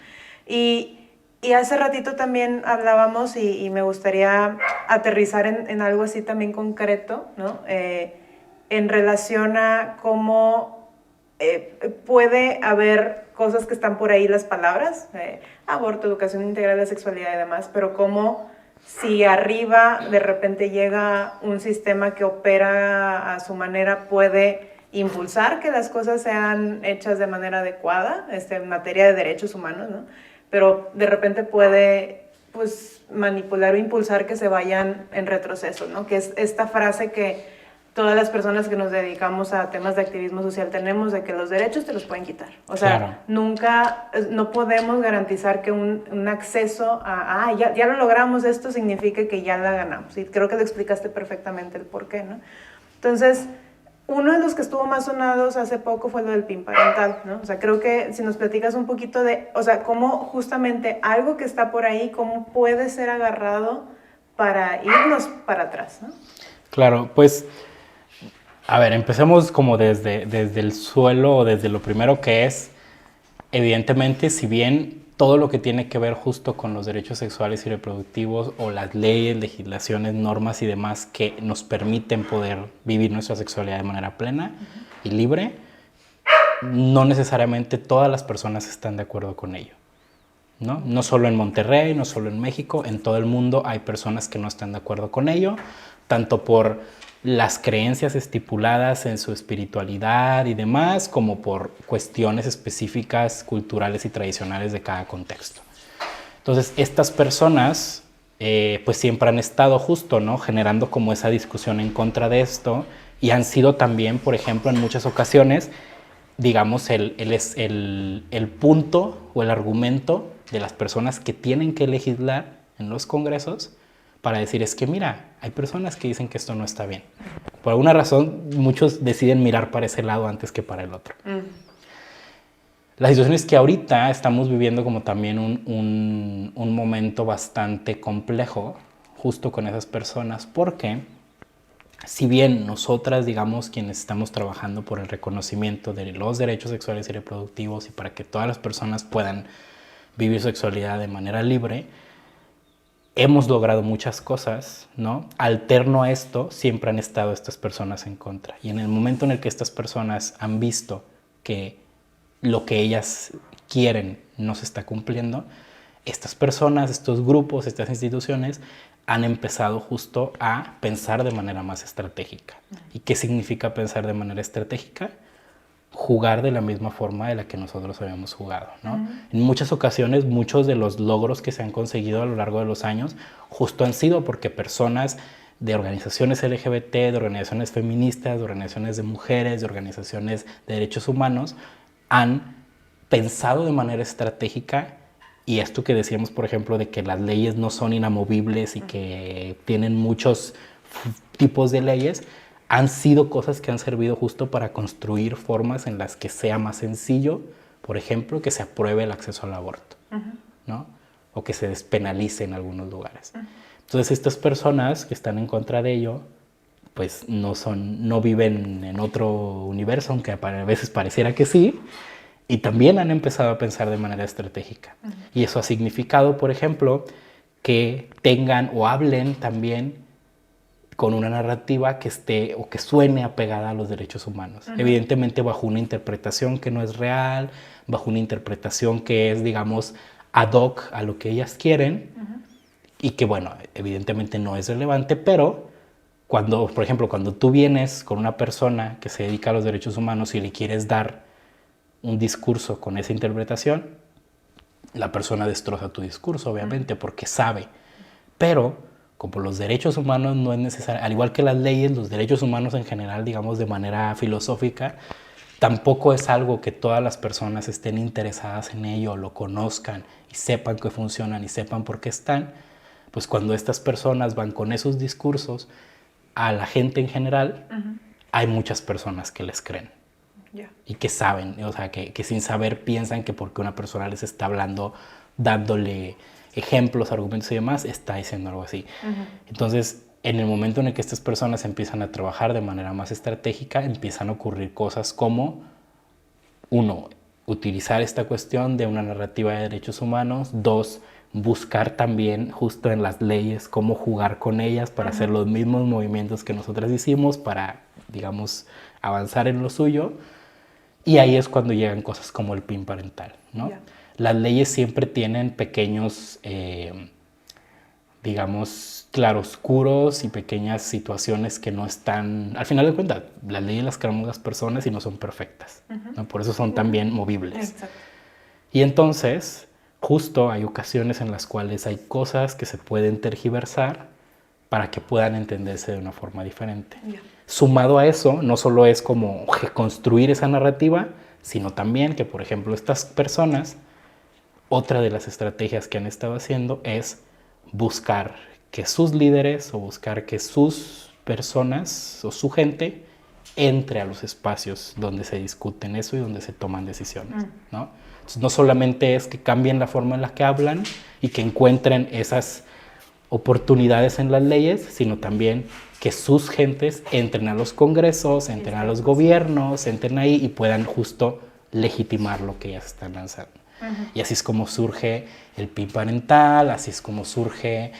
Speaker 1: Y hace ratito también hablábamos y me gustaría aterrizar en algo así también concreto, ¿no? En relación a cómo puede haber cosas que están por ahí, las palabras, aborto, educación integral de la sexualidad y demás, pero cómo si arriba de repente llega un sistema que opera a su manera, puede impulsar que las cosas sean hechas de manera adecuada, en materia de derechos humanos, ¿no? Pero de repente puede, pues, manipular o impulsar que se vayan en retroceso, ¿no? Que es esta frase que todas las personas que nos dedicamos a temas de activismo social tenemos, de que los derechos te los pueden quitar. O sea, no podemos garantizar que un acceso a, ya lo logramos, esto significa que ya la ganamos. Y creo que lo explicaste perfectamente el por qué, ¿no? Entonces, uno de los que estuvo más sonados hace poco fue lo del PIN parental, ¿no? O sea, creo que si nos platicas un poquito o sea, cómo justamente algo que está por ahí, cómo puede ser agarrado para irnos para atrás, ¿no?
Speaker 2: Claro, pues, a ver, empecemos como desde el suelo o desde lo primero que es evidentemente, si bien todo lo que tiene que ver justo con los derechos sexuales y reproductivos o las leyes, legislaciones, normas y demás que nos permiten poder vivir nuestra sexualidad de manera plena y libre, no necesariamente todas las personas están de acuerdo con ello, ¿no? No solo en Monterrey, no solo en México, en todo el mundo hay personas que no están de acuerdo con ello, tanto por las creencias estipuladas en su espiritualidad y demás, como por cuestiones específicas, culturales y tradicionales de cada contexto. Entonces, estas personas pues siempre han estado justo, ¿no? Generando como esa discusión en contra de esto y han sido también, por ejemplo, en muchas ocasiones, digamos, el punto o el argumento de las personas que tienen que legislar en los congresos para decir, es que mira, hay personas que dicen que esto no está bien. Por alguna razón, muchos deciden mirar para ese lado antes que para el otro. La situación es que ahorita estamos viviendo como también un momento bastante complejo justo con esas personas, porque si bien nosotras, digamos, quienes estamos trabajando por el reconocimiento de los derechos sexuales y reproductivos y para que todas las personas puedan vivir sexualidad de manera libre, hemos logrado muchas cosas, ¿no? Alterno a esto, siempre han estado estas personas en contra. Y en el momento en el que estas personas han visto que lo que ellas quieren no se está cumpliendo, estas personas, estos grupos, estas instituciones han empezado justo a pensar de manera más estratégica. ¿Y qué significa pensar de manera estratégica? Jugar de la misma forma de la que nosotros habíamos jugado, ¿no? En muchas ocasiones, muchos de los logros que se han conseguido a lo largo de los años justo han sido porque personas de organizaciones LGBT, de organizaciones feministas, de organizaciones de mujeres, de organizaciones de derechos humanos, han pensado de manera estratégica. Y esto que decíamos, por ejemplo, de que las leyes no son inamovibles y que tienen muchos tipos de leyes, han sido cosas que han servido justo para construir formas en las que sea más sencillo, por ejemplo, que se apruebe el acceso al aborto, ¿no? O que se despenalice en algunos lugares. Entonces, estas personas que están en contra de ello, pues no viven en otro universo, aunque a veces pareciera que sí, y también han empezado a pensar de manera estratégica. Y eso ha significado, por ejemplo, que tengan o hablen también con una narrativa que esté o que suene apegada a los derechos humanos. Evidentemente bajo una interpretación que no es real, bajo una interpretación que es, digamos, ad hoc a lo que ellas quieren y que, bueno, evidentemente no es relevante, pero cuando, por ejemplo, cuando tú vienes con una persona que se dedica a los derechos humanos y le quieres dar un discurso con esa interpretación, la persona destroza tu discurso, obviamente, porque sabe. Pero como los derechos humanos no es necesario, al igual que las leyes, los derechos humanos en general, digamos de manera filosófica, tampoco es algo que todas las personas estén interesadas en ello, lo conozcan y sepan que funcionan y sepan por qué están. Pues cuando estas personas van con esos discursos a la gente en general, hay muchas personas que les creen. Y que saben, o sea, que sin saber piensan que porque una persona les está hablando, dándole ejemplos, argumentos y demás, está diciendo algo así. Entonces, en el momento en el que estas personas empiezan a trabajar de manera más estratégica, empiezan a ocurrir cosas como, uno, utilizar esta cuestión de una narrativa de derechos humanos, dos, buscar también justo en las leyes cómo jugar con ellas para hacer los mismos movimientos que nosotras hicimos para, digamos, avanzar en lo suyo. Y ahí es cuando llegan cosas como el PIN parental, ¿no? Las leyes siempre tienen pequeños, digamos, claroscuros y pequeñas situaciones que no están... Al final de cuentas, las leyes las creamos las personas y no son perfectas, ¿no? Por eso son también movibles. Exacto. Y entonces, justo hay ocasiones en las cuales hay cosas que se pueden tergiversar para que puedan entenderse de una forma diferente. Sumado a eso, no solo es como construir esa narrativa, sino también que, por ejemplo, estas personas, otra de las estrategias que han estado haciendo es buscar que sus líderes o buscar que sus personas o su gente entre a los espacios donde se discuten eso y donde se toman decisiones, ¿no? Entonces, no solamente es que cambien la forma en la que hablan y que encuentren esas oportunidades en las leyes, sino también que sus gentes entren a los congresos, entren a los gobiernos, entren ahí y puedan justo legitimar lo que ellas están lanzando. Y así es como surge el PIN parental, así es como surge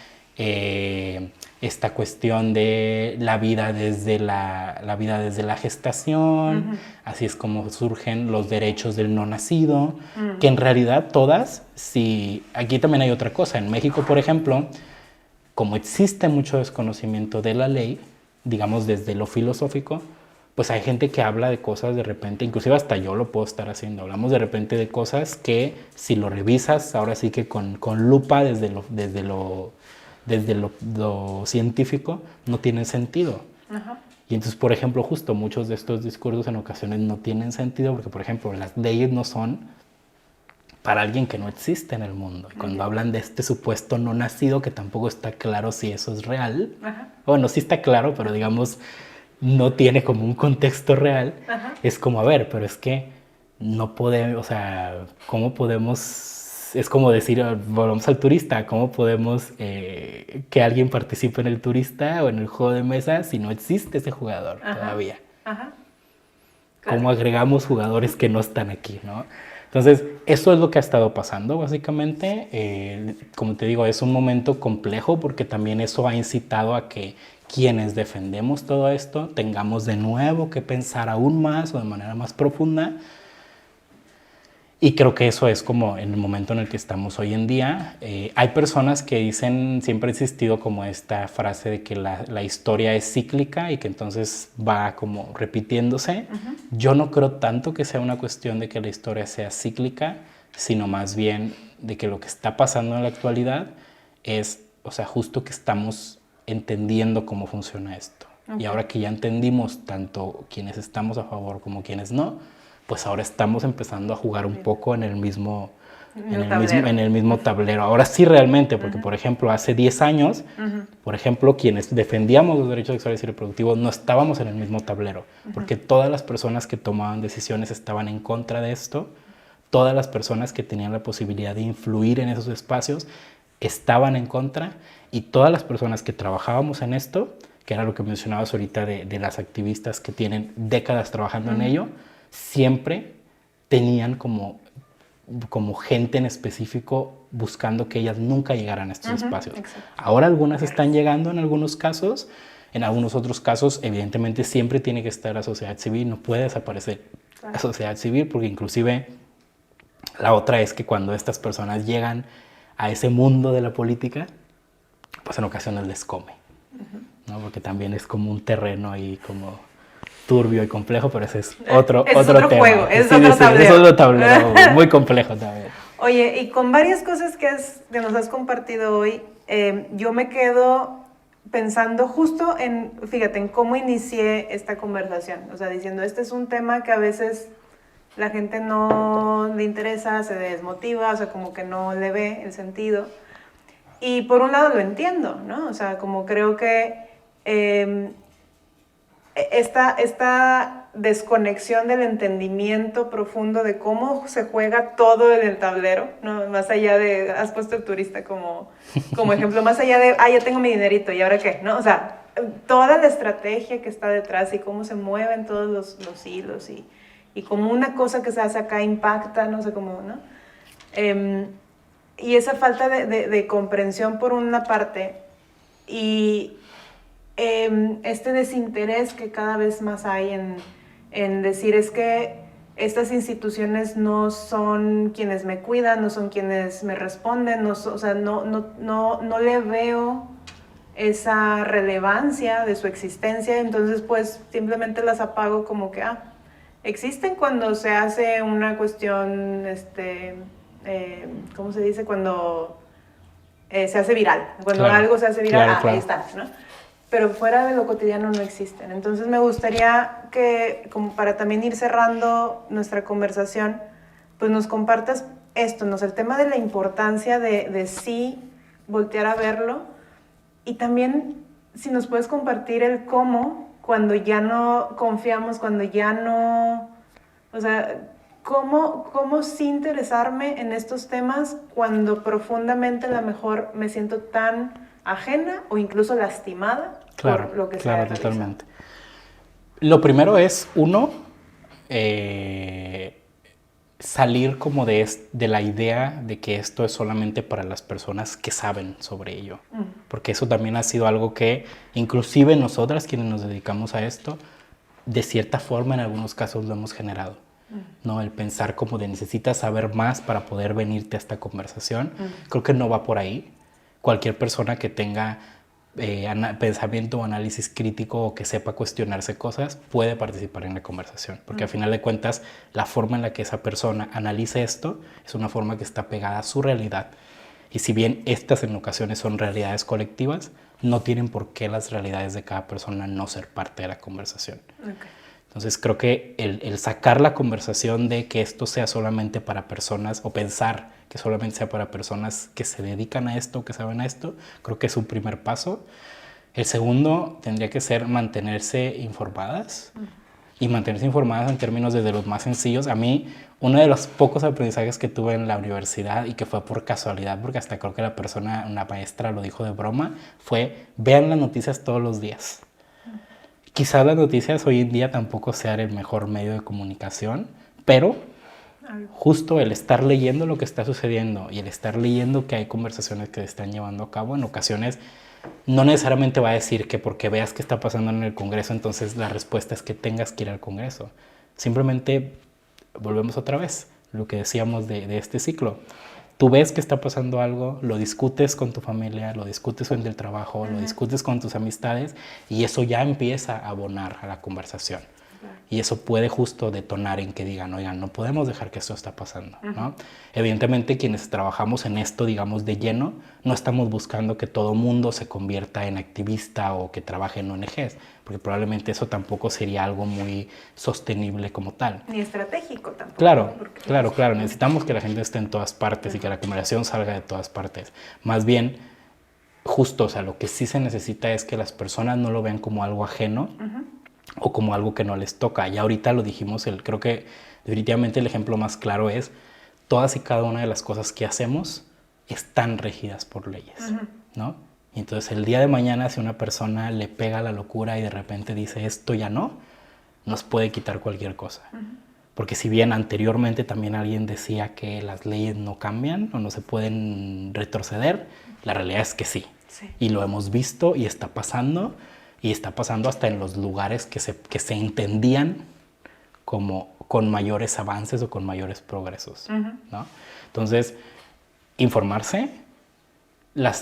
Speaker 2: esta cuestión de la vida desde la gestación, así es como surgen los derechos del no nacido, que en realidad todas, si aquí también hay otra cosa, en México, por ejemplo, como existe mucho desconocimiento de la ley, digamos desde lo filosófico, pues hay gente que habla de cosas de repente, inclusive hasta yo lo puedo estar haciendo, hablamos de repente de cosas que si lo revisas, ahora sí que con lupa desde lo científico, no tienen sentido. Ajá. Y entonces, por ejemplo, justo muchos de estos discursos en ocasiones no tienen sentido porque, por ejemplo, las leyes no son para alguien que no existe en el mundo. Y cuando hablan de este supuesto no nacido, que tampoco está claro si eso es real, ajá, bueno, sí está claro, pero digamos, no tiene como un contexto real, ajá, es como, a ver, pero es que no podemos, o sea, ¿cómo podemos...? Es como decir, volvamos al turista, ¿cómo podemos que alguien participe en el turista o en el juego de mesa si no existe ese jugador, ajá, todavía? Ajá. Claro. ¿Cómo agregamos jugadores que no están aquí, no? Entonces, eso es lo que ha estado pasando, básicamente. Como te digo, es un momento complejo porque también eso ha incitado a que quienes defendemos todo esto tengamos de nuevo que pensar aún más o de manera más profunda. Y creo que eso es como en el momento en el que estamos hoy en día. Hay personas que dicen, siempre ha existido como esta frase de que la historia es cíclica y que entonces va como repitiéndose. Uh-huh. Yo no creo tanto que sea una cuestión de que la historia sea cíclica, sino más bien de que lo que está pasando en la actualidad es, o sea, justo que estamos entendiendo cómo funciona esto. Okay. Y ahora que ya entendimos tanto quienes estamos a favor como quienes no, pues ahora estamos empezando a jugar un poco en el mismo tablero. Ahora sí realmente, porque por ejemplo hace 10 años, por ejemplo, quienes defendíamos los derechos sexuales y reproductivos no estábamos en el mismo tablero, porque todas las personas que tomaban decisiones estaban en contra de esto, todas las personas que tenían la posibilidad de influir en esos espacios estaban en contra, y todas las personas que trabajábamos en esto, que era lo que mencionabas ahorita de las activistas que tienen décadas trabajando en ello, siempre tenían como gente en específico buscando que ellas nunca llegaran a estos espacios. Exacto. Ahora algunas están llegando en algunos casos, en algunos otros casos evidentemente siempre tiene que estar la sociedad civil, no puede desaparecer la sociedad civil, porque inclusive la otra es que cuando estas personas llegan a ese mundo de la política, pues en ocasiones les come, ¿no? Porque también es como un terreno ahí como turbio y complejo, pero ese es otro tema.
Speaker 1: Juego, es otro tablero.
Speaker 2: Es otro tablero muy complejo también.
Speaker 1: Oye, y con varias cosas que nos has compartido hoy, yo me quedo pensando justo fíjate, en cómo inicié esta conversación. O sea, diciendo, este es un tema que a veces la gente no le interesa, se desmotiva, o sea, como que no le ve el sentido. Y por un lado lo entiendo, ¿no? O sea, como creo que esta desconexión del entendimiento profundo de cómo se juega todo en el tablero, ¿no? Más allá de, has puesto el turista como ejemplo, más allá de, ya tengo mi dinerito, ¿y ahora qué? ¿No? O sea, toda la estrategia que está detrás y cómo se mueven todos los hilos y como una cosa que se hace acá impacta, no sé cómo, ¿no? Y esa falta de comprensión por una parte y este desinterés que cada vez más hay en decir es que estas instituciones no son quienes me cuidan, no son quienes me responden, o sea, no le veo esa relevancia de su existencia, entonces pues simplemente las apago como que, existen cuando se hace una cuestión, ¿cómo se dice? Cuando se hace viral, cuando algo se hace viral, claro. Ahí está, ¿no? Pero fuera de lo cotidiano no existen. Entonces me gustaría que, como para también ir cerrando nuestra conversación, pues nos compartas esto, ¿no? El tema de la importancia de sí voltear a verlo, y también si nos puedes compartir el cómo, cuando ya no confiamos, cuando ya no, o sea, cómo sí interesarme en estos temas cuando profundamente a lo mejor me siento tan ajena o incluso lastimada por lo que sea.
Speaker 2: Claro, totalmente. Lo primero es, salir como de la idea de que esto es solamente para las personas que saben sobre ello. Porque eso también ha sido algo que inclusive nosotras quienes nos dedicamos a esto, de cierta forma en algunos casos lo hemos generado. ¿No? El pensar como de necesitas saber más para poder venirte a esta conversación. Creo que no va por ahí. Cualquier persona que tenga pensamiento o análisis crítico o que sepa cuestionarse cosas puede participar en la conversación, porque al final de cuentas la forma en la que esa persona analice esto es una forma que está pegada a su realidad, y si bien estas en ocasiones son realidades colectivas, no tienen por qué las realidades de cada persona no ser parte de la conversación. Entonces creo que el sacar la conversación de que esto sea solamente para personas, o pensar que solamente sea para personas que se dedican a esto, que saben a esto, creo que es un primer paso. El segundo tendría que ser mantenerse informadas, y mantenerse informadas en términos desde los más sencillos. A mí, uno de los pocos aprendizajes que tuve en la universidad, y que fue por casualidad, porque hasta creo que una maestra lo dijo de broma, fue: vean las noticias todos los días. Quizás las noticias hoy en día tampoco sean el mejor medio de comunicación, pero justo el estar leyendo lo que está sucediendo y el estar leyendo que hay conversaciones que se están llevando a cabo, en ocasiones no necesariamente va a decir que porque veas qué está pasando en el Congreso, entonces la respuesta es que tengas que ir al Congreso. Simplemente volvemos otra vez, lo que decíamos de este ciclo. Tú ves que está pasando algo, lo discutes con tu familia, lo discutes en el trabajo, lo discutes con tus amistades, y eso ya empieza a abonar a la conversación. Y eso puede justo detonar en que digan: oigan, no podemos dejar que esto está pasando, ¿no? Evidentemente quienes trabajamos en esto, digamos, de lleno, no estamos buscando que todo mundo se convierta en activista o que trabaje en ONGs, porque probablemente eso tampoco sería algo muy sostenible como tal.
Speaker 1: Ni estratégico tampoco.
Speaker 2: Claro. Necesitamos que la gente esté en todas partes y que la conversación salga de todas partes. Más bien, justo, o sea, lo que sí se necesita es que las personas no lo vean como algo ajeno, o como algo que no les toca. Ya ahorita lo dijimos, creo que definitivamente el ejemplo más claro es: todas y cada una de las cosas que hacemos están regidas por leyes, ¿no? Y entonces el día de mañana, si una persona le pega la locura y de repente dice esto ya no, nos puede quitar cualquier cosa. Porque si bien anteriormente también alguien decía que las leyes no cambian o no se pueden retroceder, la realidad es que sí. Y lo hemos visto y está pasando. Y está pasando hasta en los lugares que se entendían como con mayores avances o con mayores progresos, ¿no? Entonces, informarse,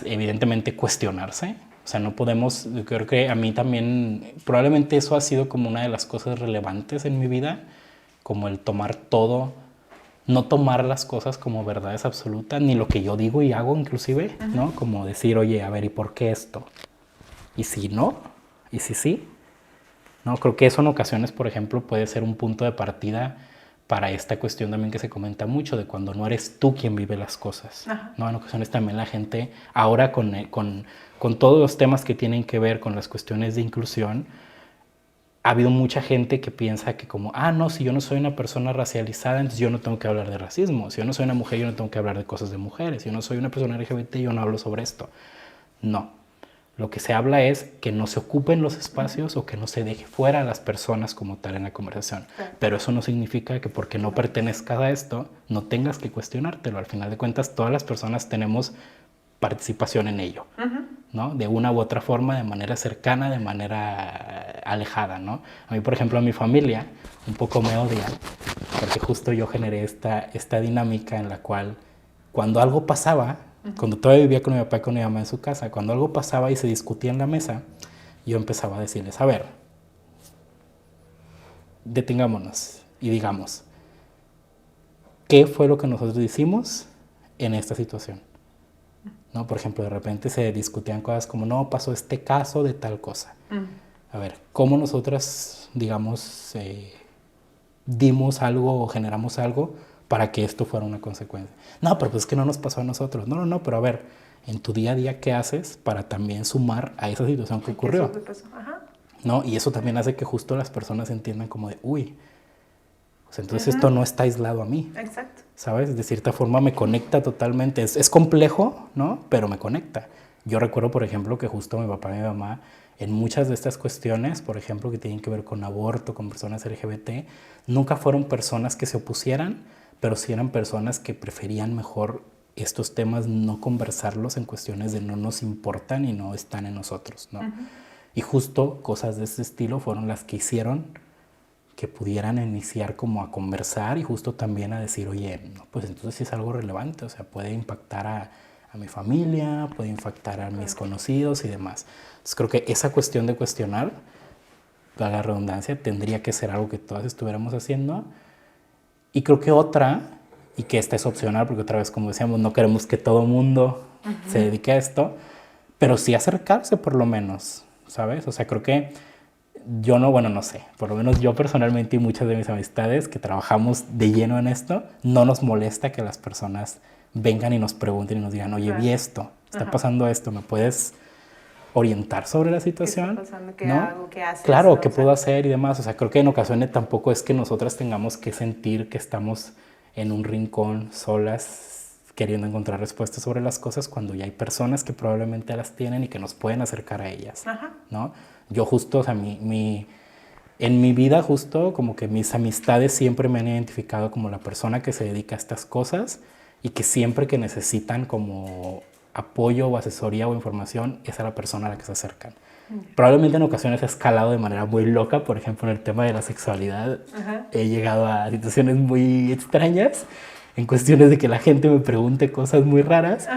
Speaker 2: evidentemente cuestionarse. O sea, no podemos, yo creo que a mí también, probablemente eso ha sido como una de las cosas relevantes en mi vida, como el tomar todo, no tomar las cosas como verdades absolutas, ni lo que yo digo y hago inclusive, ¿no? Como decir: oye, a ver, ¿y por qué esto? ¿Y si no? ¿Y si sí? No, creo que eso en ocasiones, por ejemplo, puede ser un punto de partida para esta cuestión también que se comenta mucho de cuando no eres tú quien vive las cosas, ¿no? En ocasiones también la gente, ahora con todos los temas que tienen que ver con las cuestiones de inclusión, ha habido mucha gente que piensa que como: no, si yo no soy una persona racializada, entonces yo no tengo que hablar de racismo. Si yo no soy una mujer, yo no tengo que hablar de cosas de mujeres. Si yo no soy una persona LGBT, yo no hablo sobre esto. No. Lo que se habla es que no se ocupen los espacios o que no se deje fuera a las personas como tal en la conversación. Pero eso no significa que porque no pertenezcas a esto no tengas que cuestionártelo. Al final de cuentas, todas las personas tenemos participación en ello, ¿no? De una u otra forma, de manera cercana, de manera alejada, ¿no? A mí, por ejemplo, a mi familia un poco me odian porque justo yo generé esta dinámica en la cual cuando algo pasaba, cuando todavía vivía con mi papá y con mi mamá en su casa, cuando algo pasaba y se discutía en la mesa, yo empezaba a decirles: a ver, detengámonos y digamos, ¿qué fue lo que nosotros hicimos en esta situación? ¿No? Por ejemplo, de repente se discutían cosas como: no, pasó este caso de tal cosa. A ver, ¿cómo nosotras, digamos, dimos algo o generamos algo para que esto fuera una consecuencia? No, pero pues es que no nos pasó a nosotros. No, pero a ver, en tu día a día, ¿qué haces para también sumar a esa situación que ocurrió?
Speaker 1: ¿Qué pasó?
Speaker 2: ¿No? Y eso también hace que justo las personas entiendan como de: uy, pues entonces esto no está aislado a mí.
Speaker 1: Exacto.
Speaker 2: ¿Sabes? De cierta forma me conecta totalmente. Es complejo, ¿no? Pero me conecta. Yo recuerdo, por ejemplo, que justo mi papá y mi mamá, en muchas de estas cuestiones, por ejemplo, que tienen que ver con aborto, con personas LGBT, nunca fueron personas que se opusieran, pero sí eran personas que preferían mejor estos temas no conversarlos en cuestiones de no nos importan y no están en nosotros, ¿no? Y justo cosas de ese estilo fueron las que hicieron que pudieran iniciar como a conversar y justo también a decir, oye, no, pues entonces sí es algo relevante, o sea, puede impactar a mi familia, puede impactar a mis conocidos y demás. Entonces creo que esa cuestión de cuestionar, a la redundancia, tendría que ser algo que todas estuviéramos haciendo. Y creo que otra, y que esta es opcional, porque otra vez, como decíamos, no queremos que todo mundo se dedique a esto, pero sí acercarse por lo menos, ¿sabes? O sea, creo que yo no, bueno, no sé, por lo menos yo personalmente y muchas de mis amistades que trabajamos de lleno en esto, no nos molesta que las personas vengan y nos pregunten y nos digan, oye, vi esto, está pasando esto, ¿me puedes orientar sobre la situación?
Speaker 1: ¿Qué está pasando? ¿Qué
Speaker 2: ¿no?
Speaker 1: hago? ¿Qué haces?
Speaker 2: Claro, ¿qué puedo hacer y demás? O sea, creo que en ocasiones tampoco es que nosotras tengamos que sentir que estamos en un rincón solas queriendo encontrar respuestas sobre las cosas cuando ya hay personas que probablemente las tienen y que nos pueden acercar a ellas, ¿no? Yo justo, o sea, en mi vida justo como que mis amistades siempre me han identificado como la persona que se dedica a estas cosas y que siempre que necesitan como apoyo o asesoría o información, esa es la persona a la que se acercan. Probablemente en ocasiones he escalado de manera muy loca, por ejemplo, en el tema de la sexualidad. He llegado a situaciones muy extrañas en cuestiones de que la gente me pregunte cosas muy raras,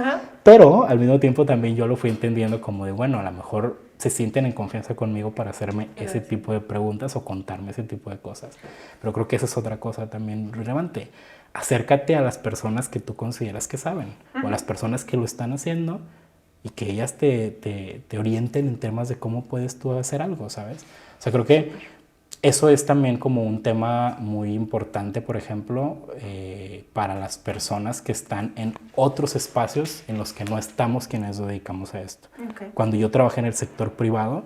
Speaker 2: pero al mismo tiempo también yo lo fui entendiendo como de, bueno, a lo mejor se sienten en confianza conmigo para hacerme ese tipo de preguntas o contarme ese tipo de cosas. Pero creo que esa es otra cosa también relevante. Acércate a las personas que tú consideras que saben o a las personas que lo están haciendo y que ellas te orienten en temas de cómo puedes tú hacer algo, ¿sabes? O sea, creo que eso es también como un tema muy importante, por ejemplo, para las personas que están en otros espacios en los que no estamos quienes nos dedicamos a esto. Cuando yo trabajé en el sector privado,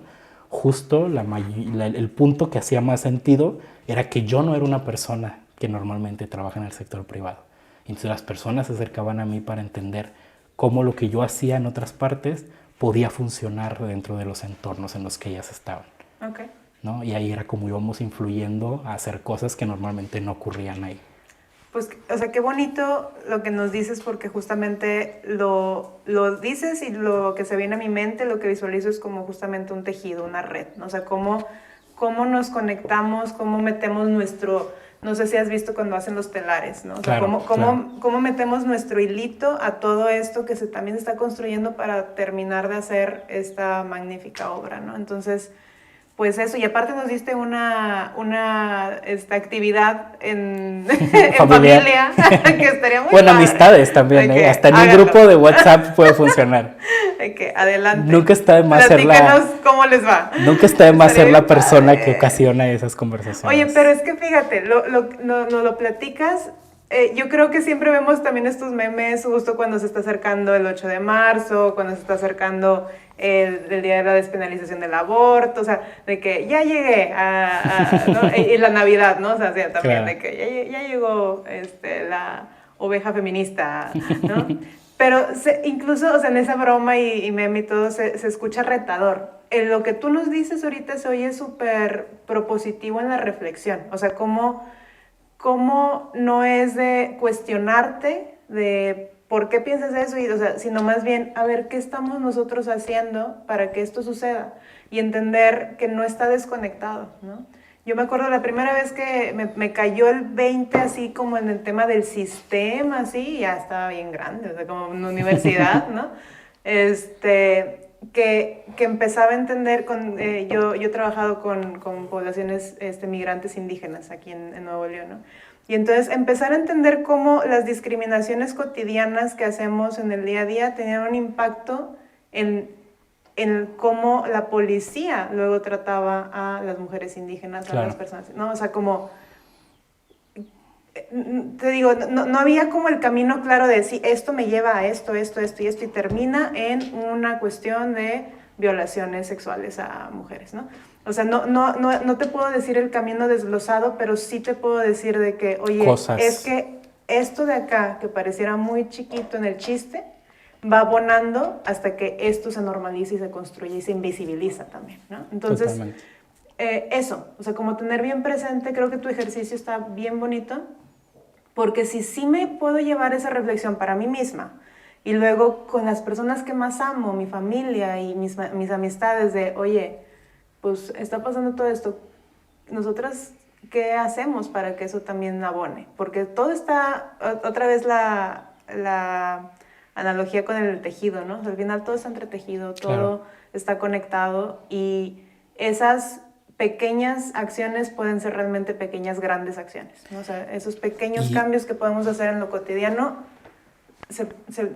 Speaker 2: justo el punto que hacía más sentido era que yo no era una persona que normalmente trabaja en el sector privado. Entonces las personas se acercaban a mí para entender cómo lo que yo hacía en otras partes podía funcionar dentro de los entornos en los que ellas estaban. ¿No? Y ahí era como íbamos influyendo a hacer cosas que normalmente no ocurrían ahí.
Speaker 1: Pues, o sea, qué bonito lo que nos dices, porque justamente lo dices y lo que se viene a mi mente, lo que visualizo es como justamente un tejido, una red, ¿no? O sea, cómo nos conectamos, cómo metemos nuestro, no sé si has visto cuando hacen los telares, ¿no? O sea, cómo metemos nuestro hilito a todo esto que también se está construyendo para terminar de hacer esta magnífica obra, ¿no? Entonces, pues eso, y aparte nos diste una actividad en familia, que estaría muy
Speaker 2: bueno,
Speaker 1: padre.
Speaker 2: Amistades también, hasta en un grupo de WhatsApp puede funcionar.
Speaker 1: Adelante.
Speaker 2: Nunca está de más
Speaker 1: Platícanos cómo les va.
Speaker 2: Nunca está de más ser la persona que ocasiona esas conversaciones.
Speaker 1: Oye, pero es que fíjate, lo platicas. Yo creo que siempre vemos también estos memes justo cuando se está acercando el 8 de marzo, cuando se está acercando el día de la despenalización del aborto, o sea, de que ya llegué ¿no? Y la Navidad, ¿no? O sea, también de que ya llegó la oveja feminista, ¿no? Pero incluso, o sea, en esa broma y meme y todo se escucha retador. Lo que tú nos dices ahorita se oye súper propositivo en la reflexión, o sea, cómo no es de cuestionarte de por qué piensas eso, o sea, sino más bien a ver qué estamos nosotros haciendo para que esto suceda y entender que no está desconectado, ¿no? Yo me acuerdo la primera vez que me cayó el 20 así como en el tema del sistema, así, ya estaba bien grande, o sea, como en universidad, ¿no? Que empezaba a entender, yo he trabajado con poblaciones migrantes indígenas aquí en Nuevo León, ¿no? Y entonces empezar a entender cómo las discriminaciones cotidianas que hacemos en el día a día tenían un impacto en cómo la policía luego trataba a las mujeres indígenas, a las personas, ¿no? O sea, como, te digo, no había como el camino claro de si esto me lleva a esto, y termina en una cuestión de violaciones sexuales a mujeres, ¿no? O sea, no te puedo decir el camino desglosado, pero sí te puedo decir de que, oye, es que esto de acá, que pareciera muy chiquito en el chiste, va abonando hasta que esto se normaliza y se construye y se invisibiliza también, ¿no? Entonces, eso, o sea, como tener bien presente, creo que tu ejercicio está bien bonito, Porque si sí me puedo llevar esa reflexión para mí misma y luego con las personas que más amo, mi familia y mis amistades de, oye, pues está pasando todo esto, nosotras, ¿qué hacemos para que eso también abone? Porque todo está, otra vez la analogía con el tejido, ¿no? O sea, al final todo está entretejido, todo está conectado y esas pequeñas acciones pueden ser realmente pequeñas, grandes acciones, ¿no? O sea, esos pequeños cambios que podemos hacer en lo cotidiano se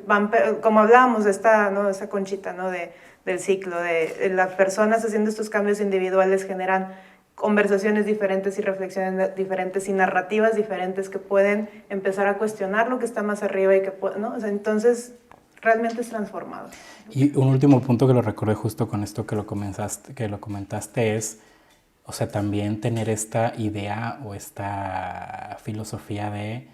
Speaker 1: van, como hablábamos de esa conchita, ¿no? Del ciclo, de las personas haciendo estos cambios individuales generan conversaciones diferentes y reflexiones diferentes y narrativas diferentes que pueden empezar a cuestionar lo que está más arriba y que ¿no? O sea, entonces realmente es transformador.
Speaker 2: Y un último punto que lo recordé justo con esto que lo comentaste es, o sea, también tener esta idea o esta filosofía de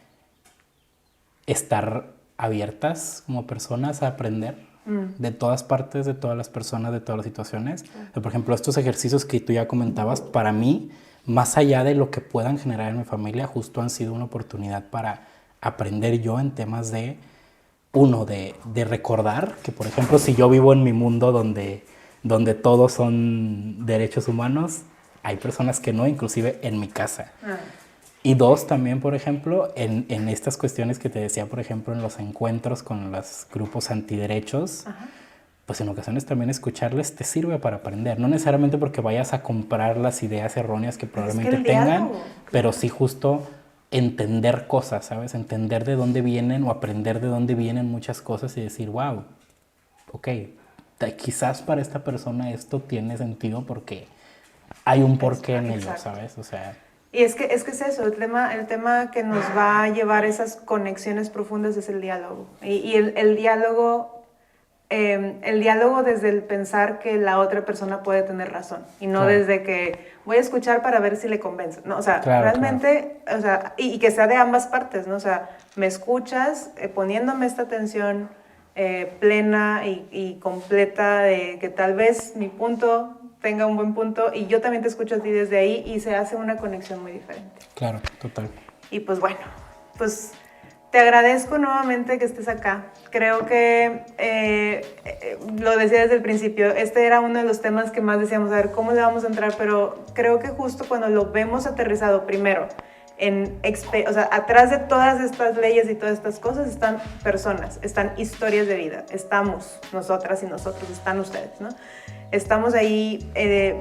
Speaker 2: estar abiertas como personas a aprender de todas partes, de todas las personas, de todas las situaciones. Por ejemplo, estos ejercicios que tú ya comentabas, para mí, más allá de lo que puedan generar en mi familia, justo han sido una oportunidad para aprender yo en temas de, de recordar que, por ejemplo, si yo vivo en mi mundo donde todos son derechos humanos, hay personas que no, inclusive en mi casa. Y dos, también, por ejemplo, en estas cuestiones que te decía, por ejemplo, en los encuentros con los grupos antiderechos, pues en ocasiones también escucharles te sirve para aprender. No necesariamente porque vayas a comprar las ideas erróneas que probablemente tengan, pero sí justo entender cosas, ¿sabes? Entender de dónde vienen o aprender de dónde vienen muchas cosas y decir, wow, ok, quizás para esta persona esto tiene sentido porque hay un porqué en ello, ¿sabes? O sea...
Speaker 1: Y es que es eso, el tema que nos va a llevar a esas conexiones profundas es el diálogo. Y el diálogo desde el pensar que la otra persona puede tener razón y no desde que voy a escuchar para ver si le convenzo. No, o sea, realmente, o sea, y que sea de ambas partes, ¿no? O sea, me escuchas poniéndome esta atención plena y completa de que tal vez mi punto tenga un buen punto y yo también te escucho a ti desde ahí y se hace una conexión muy diferente.
Speaker 2: Claro, total.
Speaker 1: Y pues bueno, pues te agradezco nuevamente que estés acá. Creo que, lo decía desde el principio, este era uno de los temas que más decíamos, a ver cómo le vamos a entrar, pero creo que justo cuando lo vemos aterrizado primero, o sea, atrás de todas estas leyes y todas estas cosas están personas, están historias de vida, estamos nosotras y nosotros, están ustedes, ¿no? Estamos ahí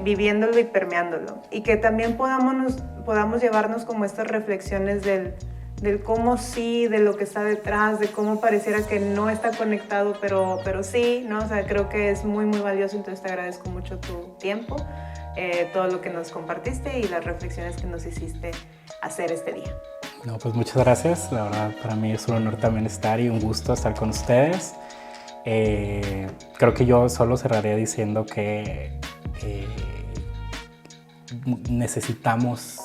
Speaker 1: viviéndolo y permeándolo. Y que también podamos llevarnos como estas reflexiones del cómo sí, de lo que está detrás, de cómo pareciera que no está conectado, pero sí, ¿no? O sea, creo que es muy, muy valioso, entonces te agradezco mucho tu tiempo, todo lo que nos compartiste y las reflexiones que nos hiciste hacer este día.
Speaker 2: No, pues muchas gracias, la verdad para mí es un honor también estar y un gusto estar con ustedes. Creo que yo solo cerraré diciendo que necesitamos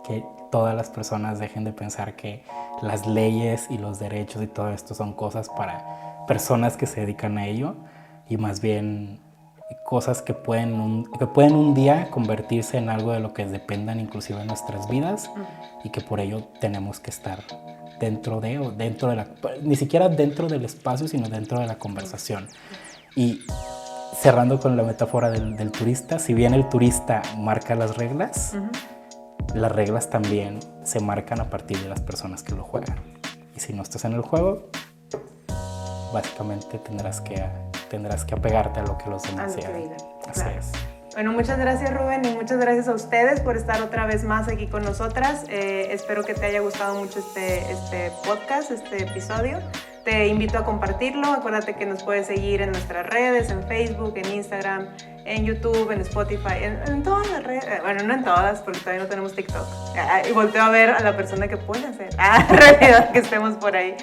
Speaker 2: que todas las personas dejen de pensar que las leyes y los derechos y todo esto son cosas para personas que se dedican a ello y más bien cosas que pueden un día convertirse en algo de lo que dependan inclusive en nuestras vidas y que por ello tenemos que estar dentro de la, ni siquiera dentro del espacio, sino dentro de la conversación. Y cerrando con la metáfora del turista, si bien el turista marca las reglas, las reglas también se marcan a partir de las personas que lo juegan. Y si no estás en el juego, básicamente tendrás que apegarte a lo que los demás hagan. Así es.
Speaker 1: Bueno, muchas gracias Rubén y muchas gracias a ustedes por estar otra vez más aquí con nosotras. Espero que te haya gustado mucho este podcast, este episodio. Te invito a compartirlo. Acuérdate que nos puedes seguir en nuestras redes, en Facebook, en Instagram, en YouTube, en Spotify, en todas las redes. Bueno, no en todas, porque todavía no tenemos TikTok. Y volteo a ver a la persona que puede hacer. Realidad que estemos por ahí.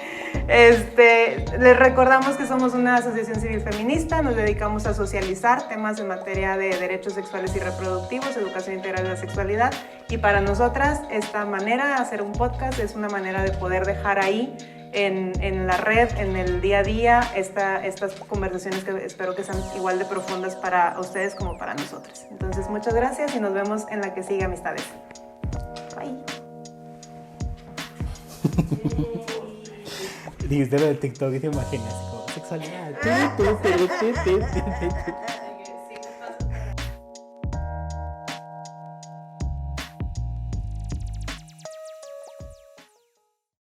Speaker 1: Les recordamos que somos una asociación civil feminista. Nos dedicamos a socializar temas en materia de derechos sexuales y reproductivos, educación integral de la sexualidad. Y para nosotras, esta manera de hacer un podcast es una manera de poder dejar ahí en la red, en el día a día, estas conversaciones que espero que sean igual de profundas para ustedes como para nosotros. Entonces, muchas gracias y nos vemos en la que sigue, amistades. Bye.
Speaker 2: Dijiste lo de TikTok y te imaginas como sexualidad.